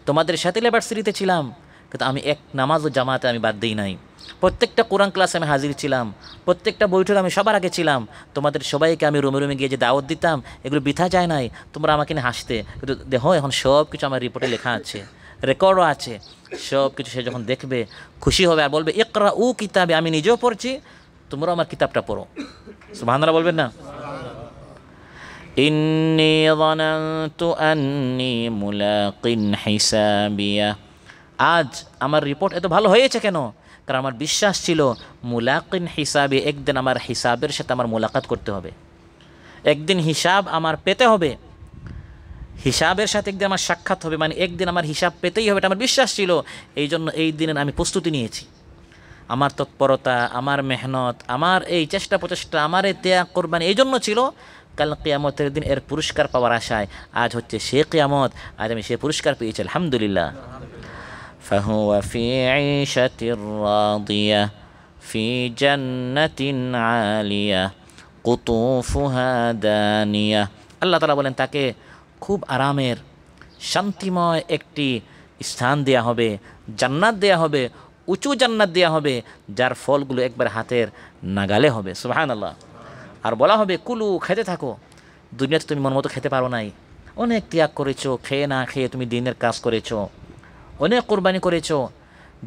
তোমাদের সাথে লেবার্সিটিতে ছিলাম, কিন্তু আমি এক নামাজ ও জামাতে আমি বাদ দিই নাই। প্রত্যেকটা কোরআন ক্লাসে আমি হাজির ছিলাম, প্রত্যেকটা বৈঠকে আমি সবার আগে ছিলাম। তোমাদের সবাইকে আমি রুমে রুমে গিয়ে যে দাওয়াত দিতাম, এগুলো বৃথা যায় নাই। তোমরা আমাকে নিয়ে হাসতে, কিন্তু দেখো এখন সব কিছু আমার রিপোর্টে লেখা আছে, রেকর্ডও আছে, সব কিছু। সে যখন দেখবে খুশি হবে আর বলবে ইকরা উ কিতাবে, আমি নিজেও পড়ছি, তোমরাও আমার কিতাবটা পড়ো। সুবহানাল্লাহ বলবেন না? ইন্নী যানানতু আন্নী মুলাকিন হিসাবিয়া। আজ আমার রিপোর্ট এত ভালো হয়েছে কেন? কারণ আমার বিশ্বাস ছিল মুলাকিন হিসাবে, একদিন আমার হিসাবের সাথে আমার মোলাকাত করতে হবে, একদিন হিসাব আমার পেতে হবে, হিসাবের সাথে একদিন আমার সাক্ষাৎ হবে, মানে একদিন আমার হিসাব পেতেই হবে, এটা আমার বিশ্বাস ছিল। এই জন্য এই দিনের আমি প্রস্তুতি নিয়েছি। আমার তৎপরতা, আমার মেহনত, আমার এই চেষ্টা প্রচেষ্টা, আমার এই ত্যাগ কোরবানি এই জন্য ছিল কাল কিয়ামতের দিন এর পুরস্কার পাওয়ার আশায়। আজ হচ্ছে সে কিয়ামত, আজ আমি সে পুরস্কার পেয়েছি, আলহামদুলিল্লাহ। فهو في عيشة راضية في جنة عالية قطوفها دانية। আল্লাহ তাআলা বলেন তাকে খুব আরামের শান্তিময় একটি স্থান দেয়া হবে, জান্নাত দেয়া হবে, উঁচু জান্নাত দেয়া হবে, যার ফলগুলো একবার হাতের নাগালে হবে। সুবহানাল্লাহ। আর বলা হবে কুলু, খেতে থাকো। দুনিয়াতে তুমি মন মতো খেতে পারো নাই, অনেক ত্যাগ করেছো, খেয়ে না খেয়ে তুমি দিনের কাজ করেছো, অনেক কোরবানি করেছো,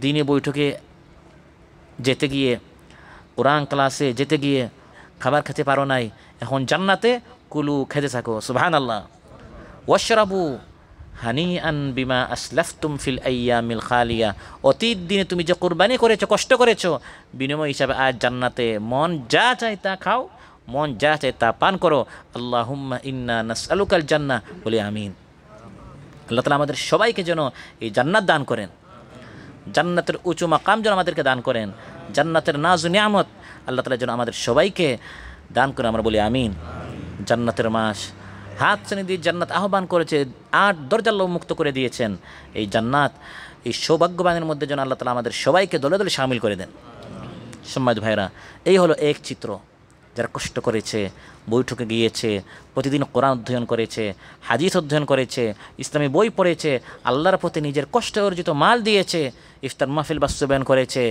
দিনে বৈঠকে যেতে গিয়ে, কোরআন ক্লাসে যেতে গিয়ে খাবার খেতে পারো নাই। এখন জান্নাতে কুলু, খেতে থাকো। সুবহানাল্লাহ। ওয়াশরাবু হানিআন বিমা আসলাফতুম ফিল আইয়ামিল খালিয়া। অতীত দিনে তুমি যে কোরবানি করেছো, কষ্ট করেছো, বিনিময় হিসাবে আজ জান্নাতে মন যা চায় তা খাও, মন যা চায় তা পান করো। আল্লাহুম্মা ইন্না নাসআলুকাল জান্নাহ, বলি আমিন। আল্লাহ তাআলা আমাদের সবাইকে যেন এই জান্নাত দান করেন, জান্নাতের উঁচু মাকাম যেন আমাদেরকে দান করেন, জান্নাতের নাজ নিয়ামত আল্লাহ তাআলা যেন আমাদের সবাইকে দান করেন, আমরা বলি আমিন। জান্নাতের মাস, হাত শ্রেণী দিয়ে জান্নাত আহ্বান করেছে, 8 দরজা আল্লাহ মুক্ত করে দিয়েছেন। এই জান্নাত, এই সৌভাগ্যবানের মধ্যে যেন আল্লাহ তাআলা আমাদের সবাইকে দলে দলে শামিল করে দেন। সম্মানিত ভাইরা, এই হলো এক চিত্র। যারা কষ্ট করেছে, বৈঠকে গিয়েছে, প্রতিদিন কোরআন অধ্যয়ন করেছে, হাদিস অধ্যয়ন করেছে, ইসলামী বই পড়েছে, আল্লাহর প্রতি নিজের কষ্ট অর্জিত মাল দিয়েছে, ইফতার মাহফিল বাস্তবায়ন করেছে,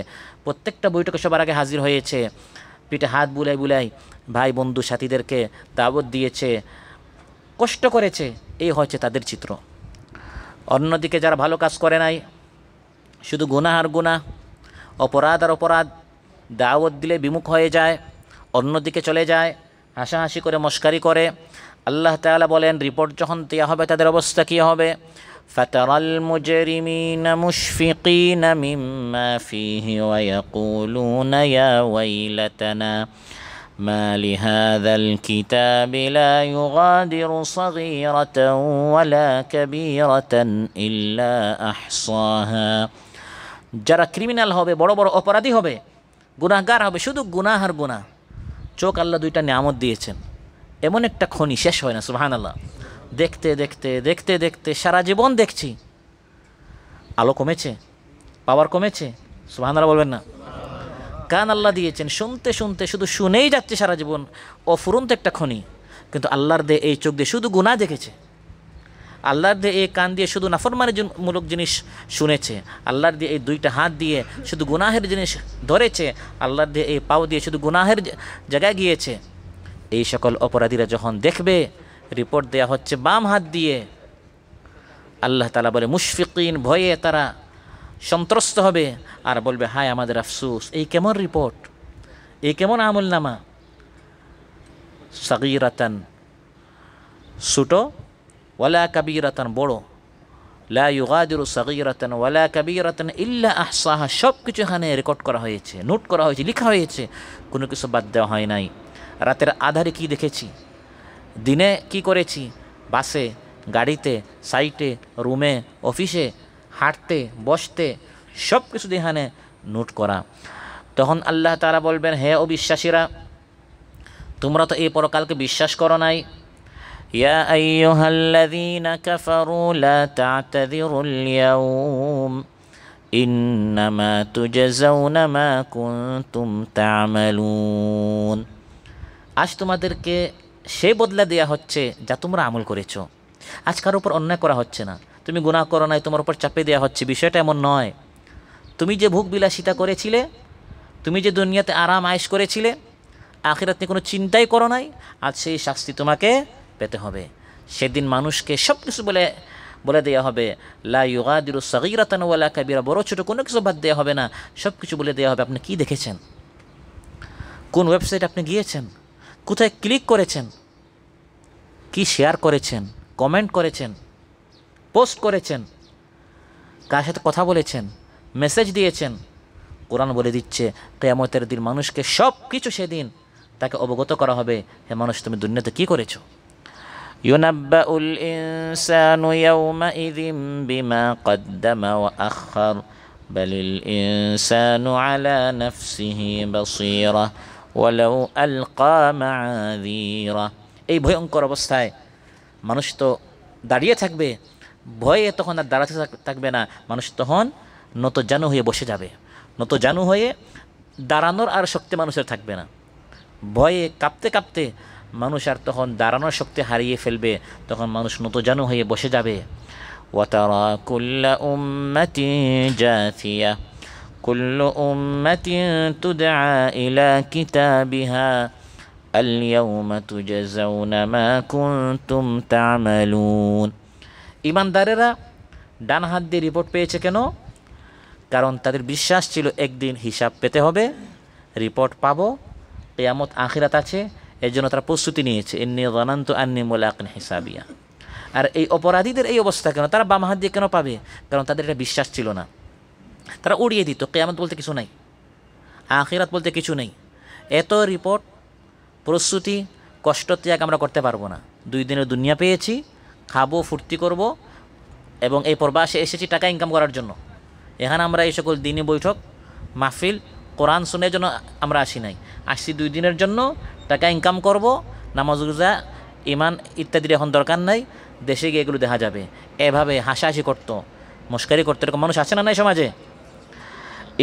প্রত্যেকটা বৈঠকে সবার আগে হাজির হয়েছে, পিঠে হাত বুলাই বুলাই ভাই বন্ধু সাথীদেরকে দাওয়াত দিয়েছে, কষ্ট করেছে, এই হচ্ছে তাদের চিত্র। অন্যদিকে যারা ভালো কাজ করে নাই, শুধু গুনাহ আর গুনাহ, অপরাধ আর অপরাধ, দাওয়াত দিলে বিমুখ হয়ে যায়, অন্যদিকে চলে যায়, হাসাহাসি করে মস্কারি করে, আল্লাহ তাআলা বলেন রিপোর্ট যখন দেওয়া হবে তাদের অবস্থা কী হবে? فترى المجرمين مشفقين مما فيه ويقولون يا ويلتنا ما لهذا الكتاب لا يغادر صغيرة ولا كبيرة إلا أحصاها। যারা ক্রিমিনাল হবে, বড় বড় অপরাধী হবে, গুনাহগার হবে, শুধু গুনাহ আর গুনাহ। চোখ আল্লাহ দুইটা নিয়ামত দিয়েছেন, এমন একটা খনি শেষ হয় না। সুবহানাল্লাহ। দেখতে দেখতে দেখতে দেখতে সারা জীবন দেখছি, আলো কমেছে, পাওয়ার কমেছে? সুবহানাল্লাহ বলবেন না? কান আল্লাহ দিয়েছেন, শুনতে শুনতে শুধু শুনেই যাচ্ছে সারা জীবন, অফুরন্ত একটা খনি। কিন্তু আল্লাহর দিয়ে এই চোখ দিয়ে শুধু গুনাহ দেখেছে, আল্লাহর দিয়ে এই কান দিয়ে শুধু নাফরমানিমূলক জিনিস শুনেছে, আল্লাহর দিয়ে এই দুইটা হাত দিয়ে শুধু গুনাহের জিনিস ধরেছে, আল্লাহর দিয়ে এই পাও দিয়ে শুধু গুনাহের জায়গায় গিয়েছে। এই সকল অপরাধীরা যখন দেখবে, রিপোর্ট দেয়া হচ্ছে বাম হাত দিয়ে, আল্লাহ তাআলা বলে মুশফিকিন, ভয়ে তারা সন্ত্রস্ত হবে আর বলবে হায় আমাদের আফসোস, এই কেমন রিপোর্ট, এই কেমন আমল নামা। সাগীরাতান ছোটো, ওয়ালা কাবীরাতান বড়, লা ইউগাদিরু সাগীরাতান ওয়ালা কাবীরাতান ইল্লা আহসাহা, সব কিছু এখানে রেকর্ড করা হয়েছে, নোট করা হয়েছে, লেখা হয়েছে, কোনো কিছু বাদ দেওয়া হয় নাই। রাতের আধারে কি দেখেছি, দিনে কি করেছি, বাসে, গাড়িতে, সাইটে, রুমে, অফিসে, হাঁটতে বসতে, সব কিছু এখানে নোট করা। তখন আল্লাহ তাআলা বলবেন, হে অবিশ্বাসীরা, তোমরা তো এই পরকালকে বিশ্বাস করো নাই। ইয়া আইয়ুহাল্লাযীনা কাফারু লা তা'তাযিরুল ইয়াওম ইন্নামা তুজজাউনা মা কুনতুম তা'মালুন। আজ তোমাদেরকে সে বদলা দেয়া হচ্ছে যা তোমরা আমল করেছো। আজ কারোর উপর অন্যায় করা হচ্ছে না, তুমি গুনাহ করো নাই, তোমার উপর চাপে দেওয়া হচ্ছে, বিষয়টা এমন নয়। তুমি যে ভোগ বিলাসিতা করেছিলে, তুমি যে দুনিয়াতে আরাম আয়েশ করেছিলে, আখিরাত নিয়ে কোনো চিন্তাই করো নাই, আজ সেই শাস্তি তোমাকে পেতে হবে। সেদিন মানুষকে সব কিছু বলে দেওয়া হবে, লা ইউগাদিরু সাগীরাতান ওয়ালা কাবীরা, বড় ছোটো কোনো কিছু বাদ দেওয়া হবে না, সব কিছু বলে দেওয়া হবে। আপনি কি দেখেছেন, কোন ওয়েবসাইট আপনি গিয়েছেন, কোথায় ক্লিক করেছেন, কি শেয়ার করেছেন, কমেন্ট করেছেন, পোস্ট করেছেন, কার সাথে কথা বলেছেন, মেসেজ দিয়েছেন। কোরআন বলে দিচ্ছে কিয়ামতের দিন মানুষকে সব কিছু সেদিন তাকে অবগত করা হবে, হে মানুষ তুমি দুনিয়াতে কি করেছো। ইউনাব্বাউল ইনসানু ইয়াওমাইযিন বিমা কদ্দামা ওয়া আখখার বালিল ইনসানু আলা নাফসিহি বাসীরা ওয়ালাউ আলকা মাআযীরা। এই ভয়ঙ্কর অবস্থায় মানুষ তো দাঁড়িয়ে থাকবে, ভয়ে তখন আর দাঁড়াতে থাকবে না, মানুষ তখন নতজানু হয়ে বসে যাবে, নতজানু হয়ে দাঁড়ানোর আর শক্তি মানুষের থাকবে না। ভয়ে কাঁপতে কাঁপতে মানুষ আর তখন দাঁড়ানোর শক্তি হারিয়ে ফেলবে, তখন মানুষ নতজানু হয়ে বসে যাবে। ওয়াতারা কুল্লা উম্মাতিন জাথিয়া কুল্লু উম্মাতিন তুদআ ইলা কিতাবিহা আল ইয়াউমা তুজজাউনা মা কুনতুম তা'মালুন। ঈমানদারেরা ডান হাত দিয়ে রিপোর্ট পেয়েছে কেন? কারণ তাদের বিশ্বাস ছিল একদিন হিসাব পেতে হবে, রিপোর্ট পাবো, কিয়ামত আখিরাত আছে, এর জন্য তারা প্রস্তুতি নিয়েছে। ইন্নী যানানতু আন্নী মুলাকিন হিসাবিয়া। আর এই অপরাধীদের এই অবস্থা কেন? তারা বাম হাত দিয়ে কেন পাবে? কারণ তাদের এটা বিশ্বাস ছিল না, তারা উড়িয়ে দিত কিয়ামত বলতে কিছু নাই, আখিরাত বলতে কিছু নেই। এত রিপোর্ট, প্রস্তুতি, কষ্ট ত্যাগ আমরা করতে পারবো না। 2 দিনের দুনিয়া পেয়েছি, খাবো, ফুর্তি করব, এবং এই প্রবাসে এসেছি টাকা ইনকাম করার জন্য। এখানে আমরা এই সকল দিনী বৈঠক, মাহফিল, কোরআন শোনার জন্য আমরা আসি নাই, আসছি 2 দিনের জন্য, টাকা ইনকাম করব, নামাজ রোজা ইমান ইত্যাদির এখন দরকার নাই, দেশে গিয়ে এগুলো দেখা যাবে। এভাবে হাসাহাসি করতো, মস্কারি করতো, এরকম মানুষ আছে না নাই সমাজে?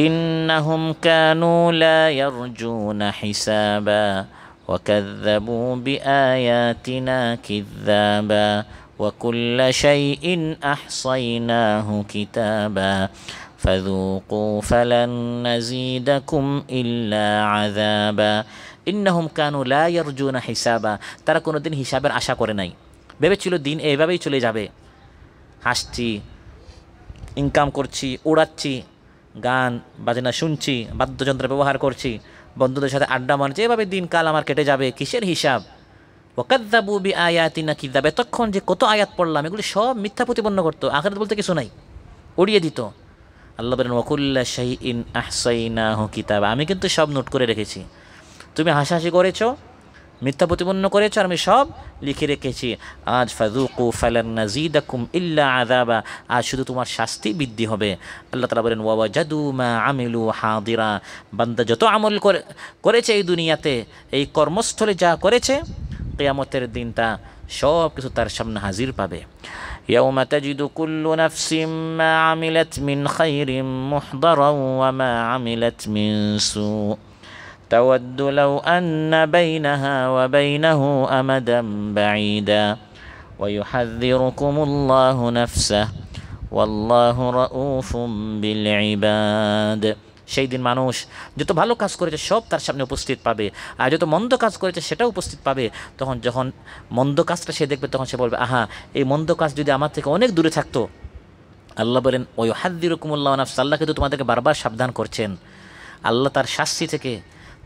ইন্নাহুম কানু লা ইয়ারজুনা হিসাবা ওয়া কাযযাবু বিআয়াতিনা কিযযাবা ওয়া কুল্লা শাইইন আহসাইনাহু কিতাবা ফাযুকু ফালান নাযীদাকুম ইল্লা আযাবা। ইন্নাহুম কানু লা ইয়ারজুনা হিসাবা, তারা কোনোদিন হিসাবের আশা করে নাই, ভেবেছিল দিন এইভাবেই চলে যাবে, হাসছি, ইনকাম করছি, উড়াচ্ছি, গান বাজনা শুনছি, বাদ্যযন্ত্র ব্যবহার করছি, বন্ধুদের সাথে আড্ডা মারছি, এভাবে দিনকাল আমার কেটে যাবে, কিসের হিসাব? ওয়াকাযযাবু বিআয়াতিনা কিযাব, এতক্ষণ যে কত আয়াত পড়লাম এগুলি সব মিথ্যা প্রতিপন্ন করতো, আখিরাত বলতে কিছু নাই, উড়িয়ে দিত। আল্লাহ বলেন ওয়াকুল্লা শাইইন আহসাইনাহু কিতাবা, আমি কিন্তু সব নোট করে রেখেছি। তুমি হাসাহাসি করেছো, মিথ্যা প্রতিপন্ন করেছো, আর আমি সব লিখে রেখেছি। আজ ফাযুকু ফালান নাযীদাকুম ইল্লা আযাবা, আজ শুধু তোমার শাস্তি বৃদ্ধি হবে। আল্লাহ তাআলা বলেন ওয়াওয়াজাদু মা আমিলু হাদিরা, বান্দা যত আমল করেছে এই দুনিয়াতে, এই কর্মস্থলে যা করেছে, কিয়ামতের দিন তা সব কিছু তার সামনে হাজির পাবে। ইয়াউমা তাজিদু কুল্লু নাফসিম মা আমিলাত মিন খাইরিন মুহদারান ওয়া মা আমিলাত মিন সু تود لو أن بينها وبينه أمدا بعيدا ويحذركم الله نفسه والله رؤوف بالعباد। সেই দিন মানুষ যত ভালো কাজ করেছে সব তার সামনে উপস্থিত পাবে, আর যত মন্দ কাজ করেছে সেটাও উপস্থিত পাবে। তখন যখন মন্দ কাজটা সে দেখবে তখন সে বলবে আহা, এই মন্দ কাজ যদি আমার থেকে অনেক দূরে থাকতো। আল্লাহ বলেন ওয়ায়ুহাযযিরুকুমুল্লাহু নাফসা, আল্লাহ কিন্তু তোমাদেরকে বারবার সাবধান করছেন, আল্লাহ তার শাস্তি থেকে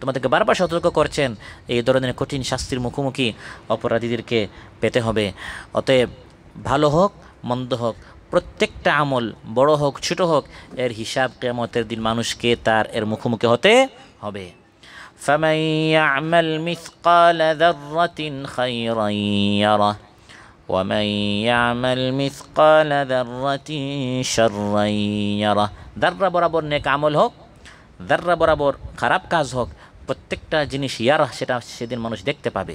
তোমাদেরকে বারবার সতর্ক করছেন। এই ধরনের কঠিন শাস্তির মুখোমুখি অপরাধীদেরকে পেতে হবে। অতএব ভালো হোক মন্দ হোক, প্রত্যেকটা আমল বড় হোক ছোট হোক, এর হিসাব কিয়ামতের দিন মানুষকে তার এর মুখোমুখি হতে হবে। ফামান ইয়া'মাল মিসকালা যাররাতিন খায়রান ইয়ারাহ ওয়া মান ইয়া'মাল মিসকালা যাররাতিন শাররান ইয়ারাহ। যাররা বরাবর নেক আমল হোক, যাররা বরাবর খারাপ কাজ হোক, প্রত্যেকটা জিনিস ইয়ারা, সেটা সেদিন মানুষ দেখতে পাবে।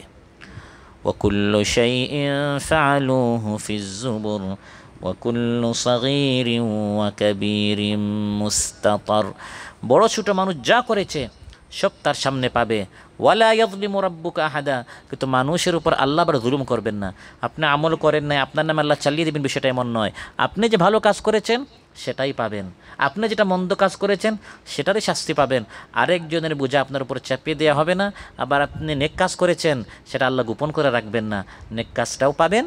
ওয়াকুল্লু শাইইন ফাআলুহু ফিজ যুবুর ওয়াকুল্লু সাগীরিন ওয়া কাবীরিন মুস্তাতার, বড় ছোট মানুষ যা করেছে সব তার সামনে পাবে। ওয়ালা ইয়াযলিমু রাব্বুকা আহাদা, কিন্তু মানুষের উপর আল্লাহ আবার জুলুম করবেন না। আপনি আমল করেন নাই, আপনার নামে আল্লাহ চালিয়ে দেবেন, বিষয়টা এমন নয়। আপনি যে ভালো কাজ করেছেন সেটাই পাবেন, আপনি যেটা মন্দ কাজ করেছেন সেটারই শাস্তি পাবেন। আরেকজনের বোঝা আপনার উপর চাপিয়ে দেওয়া হবে না। আবার আপনি নেক কাজ করেছেন সেটা আল্লাহ গোপন করে রাখবেন না, নেক কাজটাও পাবেন,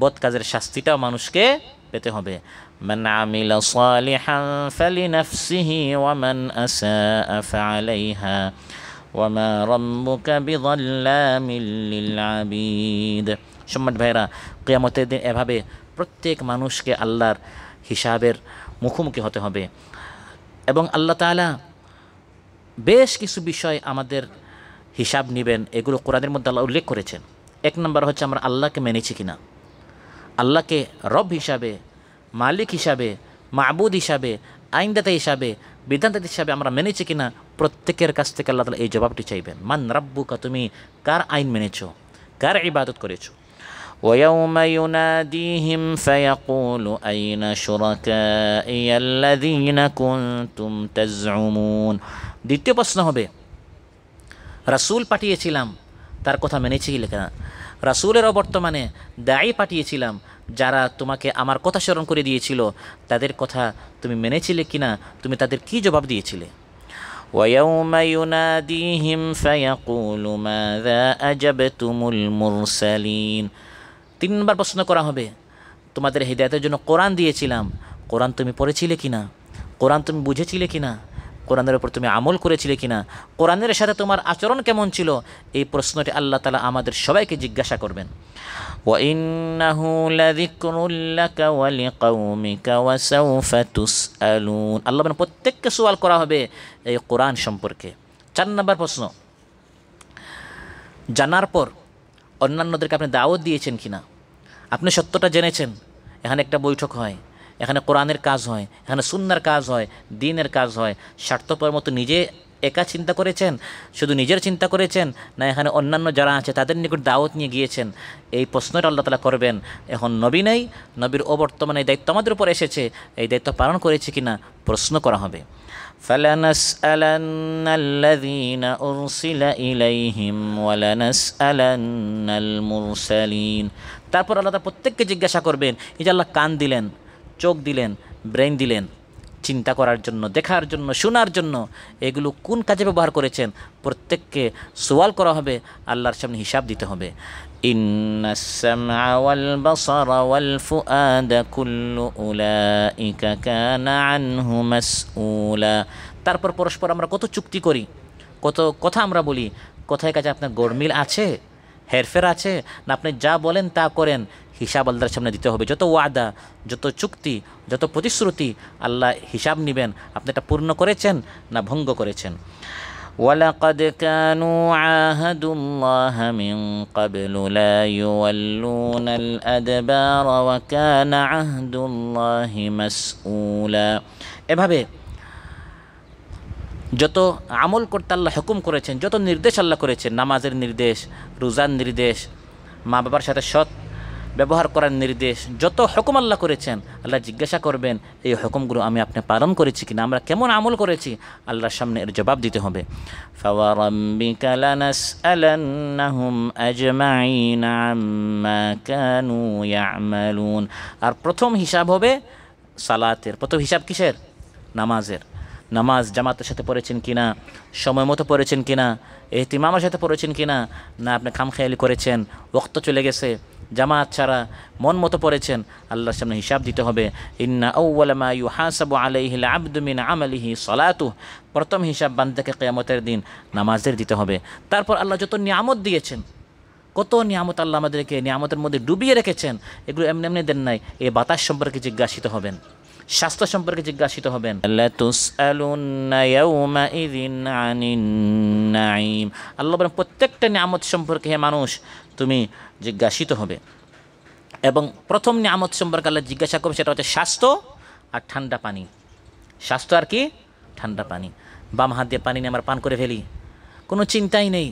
বদ কাজের শাস্তিটাও মানুষকে পেতে হবে। মান আমিলা সালিহান ফালিনাফসিহি ওয়া মান আসাআ ফাআলাইহা ওয়া মা রাব্বুকা বিযাল্লামিল লিল আবিদ। সম্মানিত ভাইরা, কিয়ামতের দিন এভাবে প্রত্যেক মানুষকে আল্লাহর হিসাবের মুখোমুখি হতে হবে। এবং আল্লাহ তাআলা বেশ কিছু বিষয় আমাদের হিসাব নেবেন, এগুলো কোরআনের মধ্যে আল্লাহ উল্লেখ করেছেন। এক নম্বর হচ্ছে আমরা আল্লাহকে মেনেছি কিনা, আল্লাহকে রব হিসাবে, মালিক হিসাবে, মাবুদ হিসাবে, আইনদাতা হিসাবে, বিধানদাতা হিসাবে আমরা মেনেছি কিনা, প্রত্যেকের কাছ থেকে আল্লাহ তাআলা এই জবাবটি চাইবেন। মান রাব্বুকা, তুমি কার আইন মেনেছো, কার ইবাদত করেছো। ويوم يناديهم فيقول أين شركائي الذين كنتم تزعمون। দ্বিতীয় প্রশ্ন হবে, রাসূল পাঠিয়েছিলাম তার কথা মেনেছিলে কিনা, রাসূলের অবর্তমানে দায়ী পাঠিয়েছিলাম যারা তোমাকে আমার কথা স্মরণ করে দিয়েছিল, তাদের কথা তুমি মেনেছিলে কিনা, তুমি তাদের কি জবাব দিয়েছিলে। ويوم يناديهم فيقول ماذا أجبتم المرسلين। 3 নম্বর প্রশ্ন করা হবে, তোমাদের হিদায়াতের জন্য কোরআন দিয়েছিলাম, কোরআন তুমি পড়েছিলে কিনা, কোরআন তুমি বুঝেছিলে কিনা, কোরআনের উপর তুমি আমল করেছিলে কিনা, কোরআনের সাথে তোমার আচরণ কেমন ছিল। এই প্রশ্নটি আল্লাহ তাআলা আমাদের সবাইকে জিজ্ঞাসা করবেন। وإنه لذكر لك ولقومك وسوف تسألون। আল্লাহ বলেন প্রত্যেককে সওয়াল করা হবে এই কোরআন সম্পর্কে। 4 নম্বর প্রশ্ন, জানার পর অন্যান্যদেরকে আপনি দাওয়াত দিয়েছেন কিনা, আপনি সত্যটা জেনেছেন। এখানে একটা বৈঠক হয়, এখানে কোরআনের কাজ হয়, এখানে সুন্নাহর কাজ হয়, দ্বীনের কাজ হয়। স্বার্থপর মতো নিজে একা চিন্তা করেছেন, শুধু নিজের চিন্তা করেছেন, না এখানে অন্যান্য যারা আছে তাদের নিকট দাওয়াত নিয়ে গিয়েছেন, এই প্রশ্নটা আল্লাহ তাআলা করবেন। এখন নবী নেই, নবীর অবর্তমানে দায়িত্ব আমাদের উপর এসেছে, এই দায়িত্ব পালন করেছে কিনা প্রশ্ন করা হবে। فَلَنَسْأَلَنَّ الَّذِينَ أُرْسِلَ إِلَيْهِمْ وَلَنَسْأَلَنَّ الْمُرْسَلِينَ। তারপর আল্লাহ তাআলা প্রত্যেককে জিজ্ঞাসা করবেন, এই যে আল্লাহ কান দিলেন, চোখ দিলেন, ব্রেন দিলেন, চিন্তা করার জন্য, দেখার জন্য, শোনার জন্য, এগুলো কোন কাজে ব্যবহার করেছেন, প্রত্যেককে সওয়াল করা হবে, আল্লাহর সামনে হিসাব দিতে হবে। ইন্নাস সামআ ওয়াল বাসারা ওয়াল ফুআদা কুল্লু উলাইকা কানা আনহু মাসউলা। তারপর পরস্পর আমরা কত চুক্তি করি, কত কথা আমরা বলি, কথায় কাজে আপনার গরমিল আছে, হেরফের আছে না আপনি যা বলেন তা করেন, হিসাব আল্লাহর সামনে দিতে হবে। যত ওয়াদা, যত চুক্তি, যত প্রতিশ্রুতি, আল্লাহ হিসাব নেবেন আপনি এটা পূর্ণ করেছেন না ভঙ্গ করেছেন। ওয়ালাকাদ কানু আহাদুল্লাহ মিন ক্বাবলু লা ইউওয়াল্লুনাল আদবার ওয়া কানা আহদুল্লাহি মাসউলা। এভাবে যত আমল করতে আল্লাহ হুকুম করেছেন, যত নির্দেশ আল্লাহ করেছেন, নামাজের নির্দেশ, রোজার নির্দেশ, মা বাবার সাথে সৎ ব্যবহার করার নির্দেশ, যত হুকুম আল্লাহ করেছেন আল্লাহ জিজ্ঞাসা করবেন এই হুকুমগুলো আমি আপনি পালন করেছি কিনা, আমরা কেমন আমল করেছি, আল্লাহর সামনে এর জবাব দিতে হবে। ফাওয়ারাব্বিকা লানাসআলান্নাহুম আজমাইন আম্মা কানু ইয়ামালুন। আর প্রথম হিসাব হবে সালাতের। প্রথম হিসাব কিসের? নামাজের। নামাজ জামাতের সাথে পড়েছেন কিনা, সময় মতো পড়েছেন কিনা, ইহতিমামের সাথে পড়েছেন কিনা, না আপনি খামখেয়ালি করেছেন, ওয়াক্ত চলে গেছে, জামাত ছাড়া মন মতো পড়েছেন, আল্লাহর সামনে হিসাব দিতে হবে। ইন্না আউওয়ালা মা ইউহাসাবু আলাইহিল আবদু মিন আমালিহি সালাতুহু। প্রথম হিসাব বান্দাকে কিয়ামতের দিন নামাজের দিতে হবে। তারপর আল্লাহ যত নিয়ামত দিয়েছেন, কত নিয়ামত আল্লাহ আমাদেরকে নিয়ামতের মধ্যে ডুবিয়ে রেখেছেন, এগুলো এমনি এমনি দেন নাই। এই বাতাস সম্পর্কে জিজ্ঞাসিত হবেন, স্বাস্থ্য সম্পর্কে জিজ্ঞাসিত হবেন। লাতুসআলুন্না ইয়াউমাইযিন আনিন নাঈম। আল্লাহ বলেন প্রত্যেকটা নিয়ামত সম্পর্কে হে মানুষ তুমি জিজ্ঞাসিত হবে। এবং প্রথম নিয়ামত সম্পর্কে আল্লাহ জিজ্ঞাসা করবে, সেটা হচ্ছে স্বাস্থ্য আর ঠান্ডা পানি। স্বাস্থ্য আর কি? ঠান্ডা পানি। বাম হাত দিয়ে পানি নিয়ে আমরা পান করে ফেলি, কোনো চিন্তাই নেই।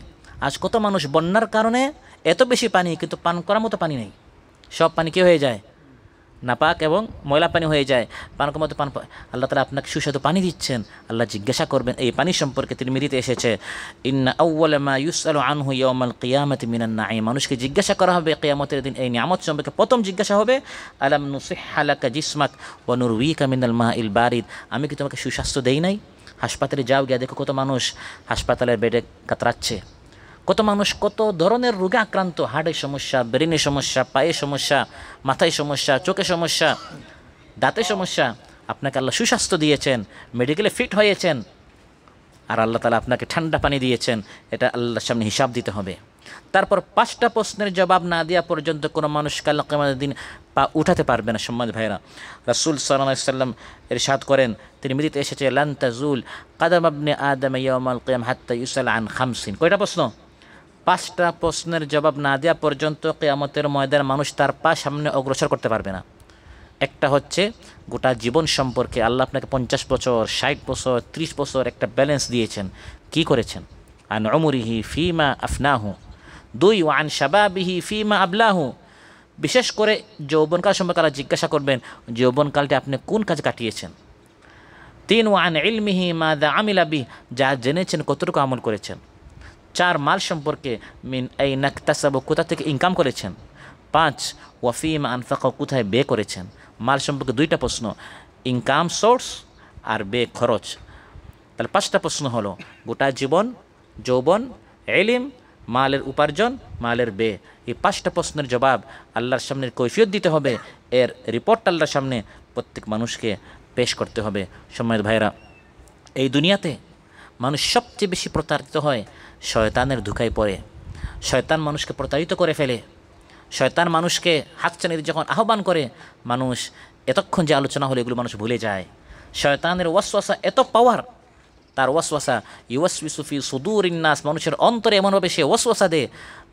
আজ কত মানুষ বন্যার কারণে এত বেশি পানি, কিন্তু পান করার মতো পানি নেই। সব পানি কী হয়ে যায়? নাপাক এবং ময়লা পানি হয়ে যায়। পান করার মতো পান। আল্লাহ তাআলা আপনাকে সুস্বাদু পানি দিচ্ছেন, আল্লাহ জিজ্ঞাসা করবেন এই পানি সম্পর্কে। তিরমিজিতে এসেছে, ইন্না আউওয়ালা মা ইউসআলু আনহু ইয়াউমাল কিয়ামাতি মিনান নাঈম। মানুষকে জিজ্ঞাসা করা হবে কিয়ামতের দিন এই নিয়ামত সম্পর্কে। প্রথম জিজ্ঞাসা হবে, আলাম নুসিহ্হা লাকা জিসমাক ওয়া নুরওয়িকা মিনাল মাইল বারিদ। আমি কি তোমাকে সুস্বাস্থ্য দেই নাই? হাসপাতালে যাও, গিয়ে দেখো কত মানুষ হাসপাতালের বেডে কাতরাচ্ছে, কত মানুষ কত ধরনের রোগে আক্রান্ত, হার্টের সমস্যা, ব্রেনের সমস্যা, পায়ের সমস্যা, মাথায় সমস্যা, চোখের সমস্যা, দাঁতের সমস্যা। আপনাকে আল্লাহ সুস্বাস্থ্য দিয়েছেন, মেডিকেলে ফিট হয়েছেন, আর আল্লাহ তাআলা আপনাকে ঠান্ডা পানি দিয়েছেন। এটা আল্লাহর সামনে হিসাব দিতে হবে। তারপর 5টা প্রশ্নের জবাব না দেওয়া পর্যন্ত কোনো মানুষ কাল কিয়ামতের দিন পা উঠাতে পারবে না। সম্মানিত ভাইরা, রাসূল সাল্লাল্লাহু আলাইহি ওয়াসাল্লাম ইরশাদ করেন, তিরমিজিতে এসেছে, লান তাজুল কাদাম ইবনে আদম ইয়াউমাল কিয়ামাহ হাত্তা ইউসাল আন খামসিন। কয়টা প্রশ্ন? 5টা প্রশ্নের জবাব না দেওয়া পর্যন্ত কিয়ামতের ময়দানে মানুষ তার পা সামনে অগ্রসর করতে পারবে না। একটা হচ্ছে গোটা জীবন সম্পর্কে। আল্লাহ আপনাকে 50 বছর, 60 বছর, 30 বছর একটা ব্যালেন্স দিয়েছেন, কি করেছেন? আন উমরিহি ফিমা আফনাহু। 2 ওয়ান শাবাবিহি ফিমা আবলাহু। বিশেষ করে যৌবনকাল সম্পর্কে আল্লাহ জিজ্ঞাসা করবেন, যৌবনকালটি আপনি কোন কাজে কাটিয়েছেন? 3 ওয়ান ইলমিহি মাযা আমিলা বিহি। যা জেনেছেন কতটুকু আমল করেছেন? 4 মাল সম্পর্কে, মিন আইনা ইকতাসাবা, কোথা থেকে ইনকাম করেছেন? 5 ওয়াফিমা আনফাকা, কোথায় বে করেছেন? মাল সম্পর্কে 2টা প্রশ্ন, ইনকাম সোর্স আর বে খরচ। তাহলে 5টা প্রশ্ন হলো গোটা জীবন, যৌবন, ইলম, মালের উপার্জন, মালের বে। এই 5টা প্রশ্নের জবাব আল্লাহর সামনে কৈফিয়ত দিতে হবে। এর রিপোর্ট আল্লাহর সামনে প্রত্যেক মানুষকে পেশ করতে হবে। সম্মানিত ভাইরা, এই দুনিয়াতে মানুষ সবচেয়ে বেশি প্রতারিত হয় শয়তানের ধোঁকায় পড়ে। শয়তান মানুষকে প্রতারিত করে ফেলে। শয়তান মানুষকে হাতছানিতে যখন আহ্বান করে, মানুষ এতক্ষণ যে আলোচনা হলো এগুলো মানুষ ভুলে যায়। শয়তানের ওয়াসওয়াসা এত পাওয়ার, তার ওয়াসওয়াসা ইউওয়াসওয়িসু ফি সুদুরিন নাস, মানুষের অন্তরে এমনভাবে সে ওয়াসওয়াসা দেয়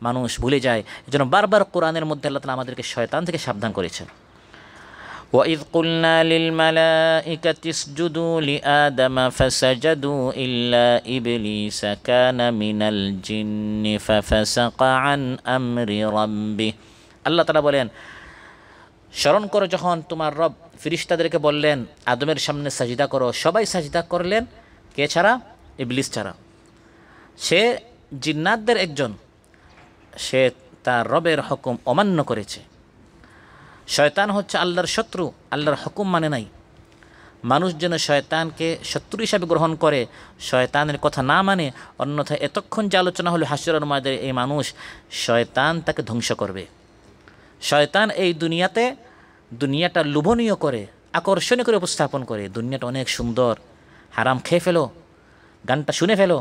মানুষ ভুলে যায়। এজন্য বারবার কোরআনের মধ্যে আল্লাহ তাআলা আমাদেরকে শয়তান থেকে সাবধান করেছেন। وَإِذْ قُلْنَا لِلْمَلَائِكَةِ اسْجُدُوا لِآدَمَ فَسَجَدُوا إِلَّا إِبْلِيسَ كَانَ مِنَ الْجِنِّ فَفَسَقَ عَنْ أَمْرِ رَبِّهِ। আল্লাহ তাআলা বলেন, স্মরণ করো যখন তোমার রব ফেরেশতাদেরকে বললেন আদমের সামনে সাজদা করো, সবাই সাজদা করলেন, কে ছাড়া? ইবলিস ছাড়া। সে জিন্নাতদের একজন, সে তার রবের হুকুম অমান্য করেছে। শয়তান হচ্ছে আল্লাহর শত্রু, আল্লাহর হুকুম মানে নাই। মানুষ যেন শয়তানকে শত্রু হিসাবে গ্রহণ করে, শয়তানের কথা না মানে, অন্যথায় এতক্ষণ যে আলোচনা হলো হাসরের ময়দানে এই মানুষ, শয়তান তাকে ধ্বংস করবে। শয়তান এই দুনিয়াটা লোভনীয় করে, আকর্ষণীয় করে উপস্থাপন করে। দুনিয়াটা অনেক সুন্দর, হারাম খেয়ে ফেলো, গানটা শুনে ফেলো,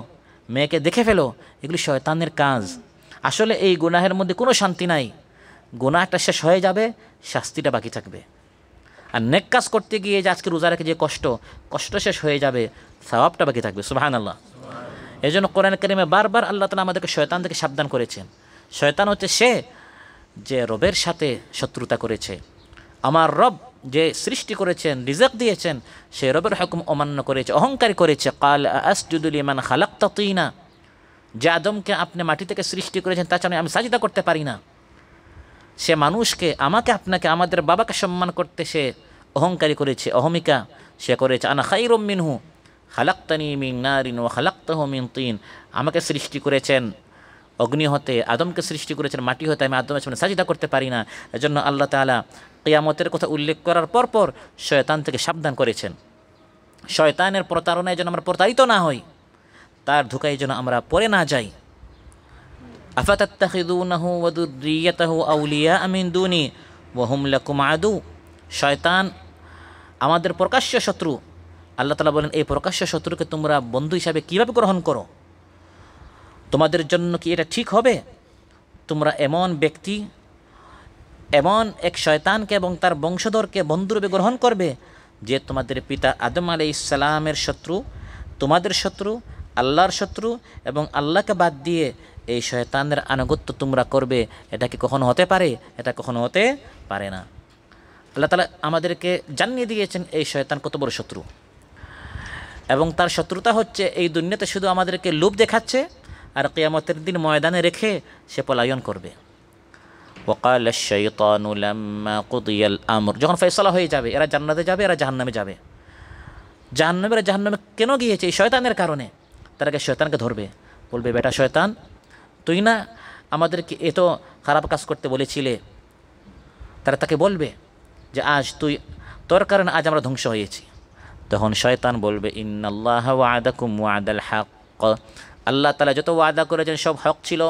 মেয়েকে দেখে ফেলো, এগুলি শয়তানের কাজ। আসলে এই গুনাহের মধ্যে কোনো শান্তি নাই। গুনাহটা শেষ হয়ে যাবে, শাস্তিটা বাকি থাকবে। আর নেক কাজ করতে গিয়ে যে আজকে রোজা রেখে যে কষ্ট শেষ হয়ে যাবে, সওয়াবটা বাকি থাকবে। সুবহানাল্লাহ। এই জন্য কোরআন কারিমে বারবার আল্লাহ তাআলা আমাদেরকে শয়তান থেকে সাবধান করেছেন। শয়তান হচ্ছে সে যে রবের সাথে শত্রুতা করেছে। আমার রব যে সৃষ্টি করেছেন, রিজক দিয়েছেন, সে রবের হুকুম অমান্য করেছে, অহংকারী করেছে। কাল আসজুদু লিমান খালাকতা তিনা, যে আদমকে আপনি মাটি থেকে সৃষ্টি করেছেন তার জন্য আমি সাজদা করতে পারি না। সে মানুষকে, আমাকে, আপনাকে, আমাদের বাবাকে সম্মান করতে সে অহংকারী করেছে, অহমিকা সে করেছে। আনা খায়রুম মিনহু খালাকতানি মিন নারিন ওয়া খালাকতাহু মিন তিন, আমাকে সৃষ্টি করেছেন অগ্নি হতে, আদমকে সৃষ্টি করেছেন মাটি হতে, আমি আদমের সামনে সাজদা করতে পারি না। এজন্য আল্লাহ তাআলা কিয়ামতের কথা উল্লেখ করার পর শয়তান থেকে সাবধান করেছেন। শয়তানের প্রতারণায় যেন আমরা প্রতারিত না হই, তার ধোঁকায় যেন আমরা পড়ে না যাই। আফাতাত্তাখিযুনাহু ওয়া যুররিয়াতাহু আউলিয়া মিন দুনি ওয়া হুম লাকুম আদু, শয়তান আমাদের প্রকাশ্য শত্রু। আল্লাহ তাআলা বলেন, এই প্রকাশ্য শত্রুকে তোমরা বন্ধু হিসাবে কীভাবে গ্রহণ করো? তোমাদের জন্য কি এটা ঠিক হবে? তোমরা এমন ব্যক্তি, এমন এক শয়তানকে এবং তার বংশধরকে বন্ধুরূপে গ্রহণ করবে যে তোমাদের পিতা আদম আলাইহিস সালামের শত্রু, তোমাদের শত্রু, আল্লাহর শত্রু, এবং আল্লাহকে বাদ দিয়ে এই শয়তানের আনুগত্য তোমরা করবে। এটা কি কখনো হতে পারে? এটা কখনো হতে পারে না। আল্লাহ তাআলা আমাদেরকে জানিয়ে দিয়েছেন এই শয়তান কত বড় শত্রু, এবং তার শত্রুতা হচ্ছে এই দুনিয়াতে শুধু আমাদেরকে লোভ দেখাচ্ছে, আর কিয়ামতের দিন ময়দানে রেখে সে পলায়ন করবে। ওয়াকাল আশ-শাইতানু লাম্মা কুদিয়াল আমর, যখন ফয়সালা হয়ে যাবে এরা জান্নাতে যাবে, এরা জাহান্নামে যাবে। এরা জাহান্নামে কেন গিয়েছে? এই শয়তানের কারণে। তার আগে শয়তানকে ধরবে, বলবে, বেটা শয়তান, তুই না আমাদেরকে এত খারাপ কাজ করতে বলেছিলে। তারা তাকে বলবে যে আজ তোর কারণে আজ আমরা ধ্বংস হয়েছি। তখন শয়তান বলবে, ইন্নাল্লাহা ওয়া'আদাকুম ওয়া'দাল হক, আল্লাহ তাআলা যত ওয়াদা করেছেন সব হক ছিল।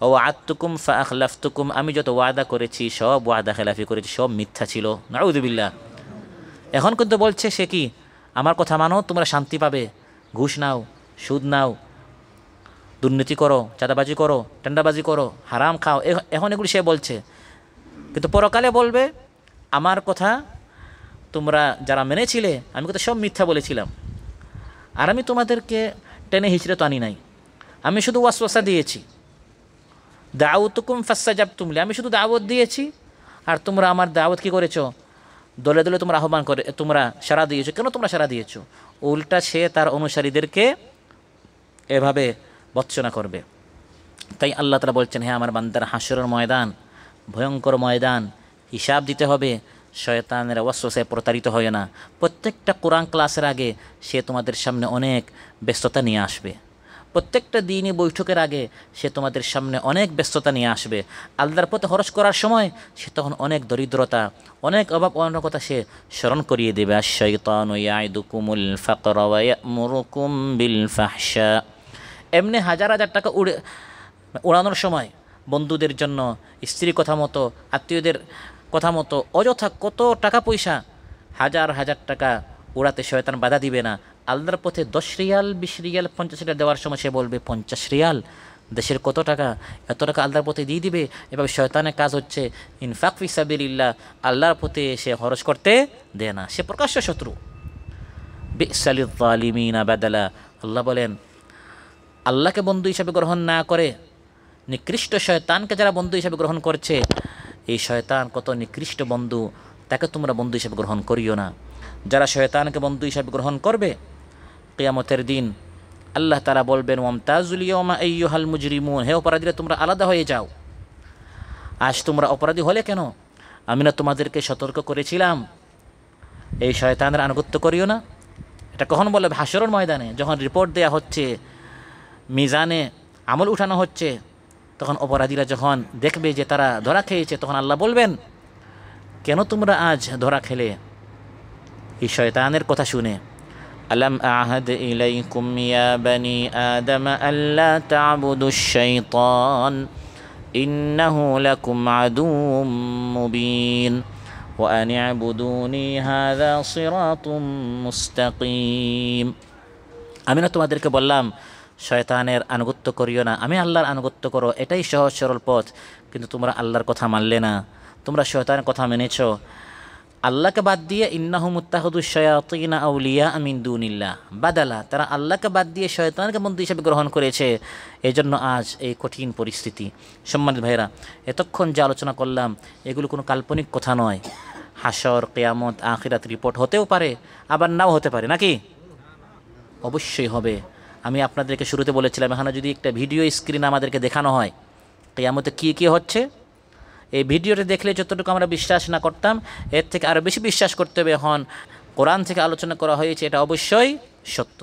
ও ওয়া'আদতুকুম ফাআখলাফতুকুম, আমি যত ওয়াদা করেছি সব ওয়াদা খেলাফি করেছি, সব মিথ্যা ছিল। নাউযু বিল্লাহ। এখন কিন্তু বলছে সে কি, আমার কথা মানো, তোমরা শান্তি পাবে। ঘুষ নাও, সুদ নাও, দুর্নীতি করো, চাঁদাবাজি করো, টেন্ডাবাজি করো, হারাম খাও, এখন এগুলি সে বলছে। কিন্তু পরকালে বলবে, আমার কথা তোমরা যারা মেনেছিলে আমি কথা সব মিথ্যা বলেছিলাম, আর আমি তোমাদেরকে টেনে হিচড়ে তো আনি নাই, আমি শুধু ওয়াসওয়াসা দিয়েছি। দাউতুকুম ফাসতাজাবতুম লি, আমি শুধু দাওয়াত দিয়েছি, আর তোমরা আমার দাওয়াত কী করেছো? দলে দলে তোমরা আহ্বান করে তোমরা সাড়া দিয়েছো। কেন তোমরা সাড়া দিয়েছো? উল্টা সে তার অনুসারীদেরকে এভাবে বর্জনা করবে। তাই আল্লাহ তাআলা বলছেন, হ্যাঁ আমার বান্দার, হাসরের ময়দান ভয়ঙ্কর ময়দান, হিসাব দিতে হবে। শয়তানের ওয়াসওয়াসায় প্রতারিত হয় না। প্রত্যেকটা কোরআন ক্লাসের আগে সে তোমাদের সামনে অনেক ব্যস্ততা নিয়ে আসবে। প্রত্যেকটা দিনই বৈঠকের আগে সে তোমাদের সামনে অনেক ব্যস্ততা নিয়ে আসবে। আল্লাহর পথে খরচ করার সময় সে তখন অনেক দরিদ্রতা, অনেক অভাব অনটনতা সে স্মরণ করিয়ে দেবে। আশ-শাইতানু ইয়া'iদুকুমুল ফাকরা ওয়া ইয়া'মুরুকুম বিল ফাহশা। এমনি হাজার হাজার টাকা উড়ানোর সময় বন্ধুদের জন্য, স্ত্রীর কথা মতো, আত্মীয়দের কথা মতো অযথা কত টাকা পয়সা, হাজার হাজার টাকা উড়াতে শয়তান বাধা দিবে না। আল্লাহর পথে 10 রিয়াল, 20 রিয়াল, 50 রিয়াল দেওয়ার সময় সে বলবে 50 রিয়াল, দেশের কত টাকা, এত টাকা আল্লাহর পথে দিয়ে দিবে। এভাবে শয়তানের কাজ হচ্ছে ইনফাক ফি সাবিলিল্লাহ, আল্লাহর পথে সে খরচ করতে দেয় না। সে প্রকাশ্য শত্রু। বিসালিয যালিমিনা বাদালা, আল্লাহ বলেন আল্লাহকে বন্ধু হিসাবে গ্রহণ না করে নিকৃষ্ট শয়তানকে যারা বন্ধু হিসাবে গ্রহণ করছে, এই শয়তান কত নিকৃষ্ট বন্ধু, তাকে তোমরা বন্ধু হিসাবে গ্রহণ করিও না। যারা শয়তানকে বন্ধু হিসাবে গ্রহণ করবে, কিয়ামতের দিন আল্লাহ তাআলা বলবেন, ওয়ামতাজুল ইয়াওমা আইয়ুহাল মুজরিমুন, হে অপরাধীরা তোমরা আলাদা হয়ে যাও। আজ তোমরা অপরাধী হলে কেন? আমি না তোমাদেরকে সতর্ক করেছিলাম এই শয়তানের আনুগত্য করিও না। এটা কখন বলে? হাসরের ময়দানে যখন রিপোর্ট দেয়া হচ্ছে, মিজানে আমল উঠানো হচ্ছে, তখন অপরাধীরা যখন দেখবে যে তারা ধরা খেয়েছে, তখন আল্লাহ বলবেন, কেন তোমরা আজ ধরা খেলে? এই শয়তানের কথা শুনে, আলাম আহাদ ইলাইকুম ইয়া বানি আদম আল্লা তা'বুদুশ শাইতান ইন্নাহু লাকুম আদুউম মুবিন ওয়া আন ই'বুদুনি হাযা সিরাতুম মুস্তাকিম। আমি না তোমাদেরকে বললাম শয়তানের আনুগত্য করিও না, আমি আল্লাহর আনুগত্য করো, এটাই সহজ সরল পথ। কিন্তু তোমরা আল্লাহর কথা মানলে না, তোমরা শয়তানের কথা মেনেছ। আল্লাহকে বাদ দিয়ে ইন্নাহু মুত্তাখাযু শায়াতিনা আউলিয়া মিন দুনিল্লাহ বাদালা, তারা আল্লাহকে বাদ দিয়ে শয়তানকে বন্ধু হিসেবে গ্রহণ করেছে। এই জন্য আজ এই কঠিন পরিস্থিতি। সম্মানিত ভাইরা, এতক্ষণ যে আলোচনা করলাম এগুলো কোনো কাল্পনিক কথা নয়। হাসর, কিয়ামত, আখিরাত রিপোর্ট হতেও পারে, আবার নাও হতে পারে, নাকি? অবশ্যই হবে। আমি আপনাদেরকে শুরুতে বলেছিলাম, এখানে যদি একটা ভিডিও স্ক্রিন আমাদেরকে দেখানো হয় কিয়ামতে কী কী হচ্ছে, এই ভিডিওটা দেখলে যতটুকু আমরা বিশ্বাস না করতাম এর থেকে আরও বেশি বিশ্বাস করতে হবে। এখন কোরআন থেকে আলোচনা করা হয়েছে, এটা অবশ্যই সত্য।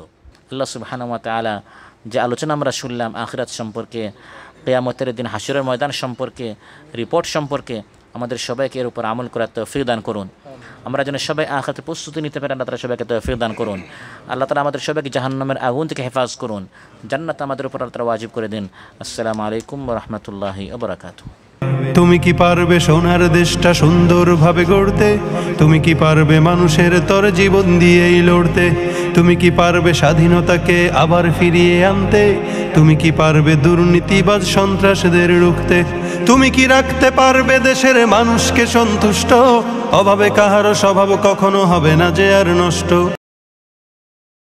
আল্লাহ সুবহানাহু ওয়া তাআলা যে আলোচনা আমরা শুনলাম আখিরাত সম্পর্কে, কিয়ামতের দিন হাসরের ময়দান সম্পর্কে, রিপোর্ট সম্পর্কে, আমাদের সবাইকে এর উপর আমল করার তৌফিক দান করুন। আমরা যেন সবাই আখিরাতের প্রস্তুতি নিতে পারি, আল্লাহ তাআলা সবাইকে তৌফিক দান করুন। আল্লাহ তাআলা আমাদের সবাইকে জাহান্নামের আগুন থেকে হেফাজ করুন, জান্নাত আমাদের উপর আল্লাহ তাআলা ওয়াজিব করে দিন। আসসালামু আলাইকুম ওয়া রাহমাতুল্লাহি ওয়া বারাকাতুহু। তুমি কি পারবে সোনার দেশটা সুন্দরভাবে গড়তে? তুমি কি পারবে মানুষের তর জীবন দিয়েই লড়তে? তুমি কি পারবে স্বাধীনতাকে আবার ফিরিয়ে আনতে? তুমি কি পারবে দুর্নীতিবাজ সন্ত্রাসীদের রুখতে? তুমি কি রাখতে পারবে দেশের মানুষকে সন্তুষ্ট? অভাবে কাহারও স্বভাব কখনো হবে না যে আর নষ্ট।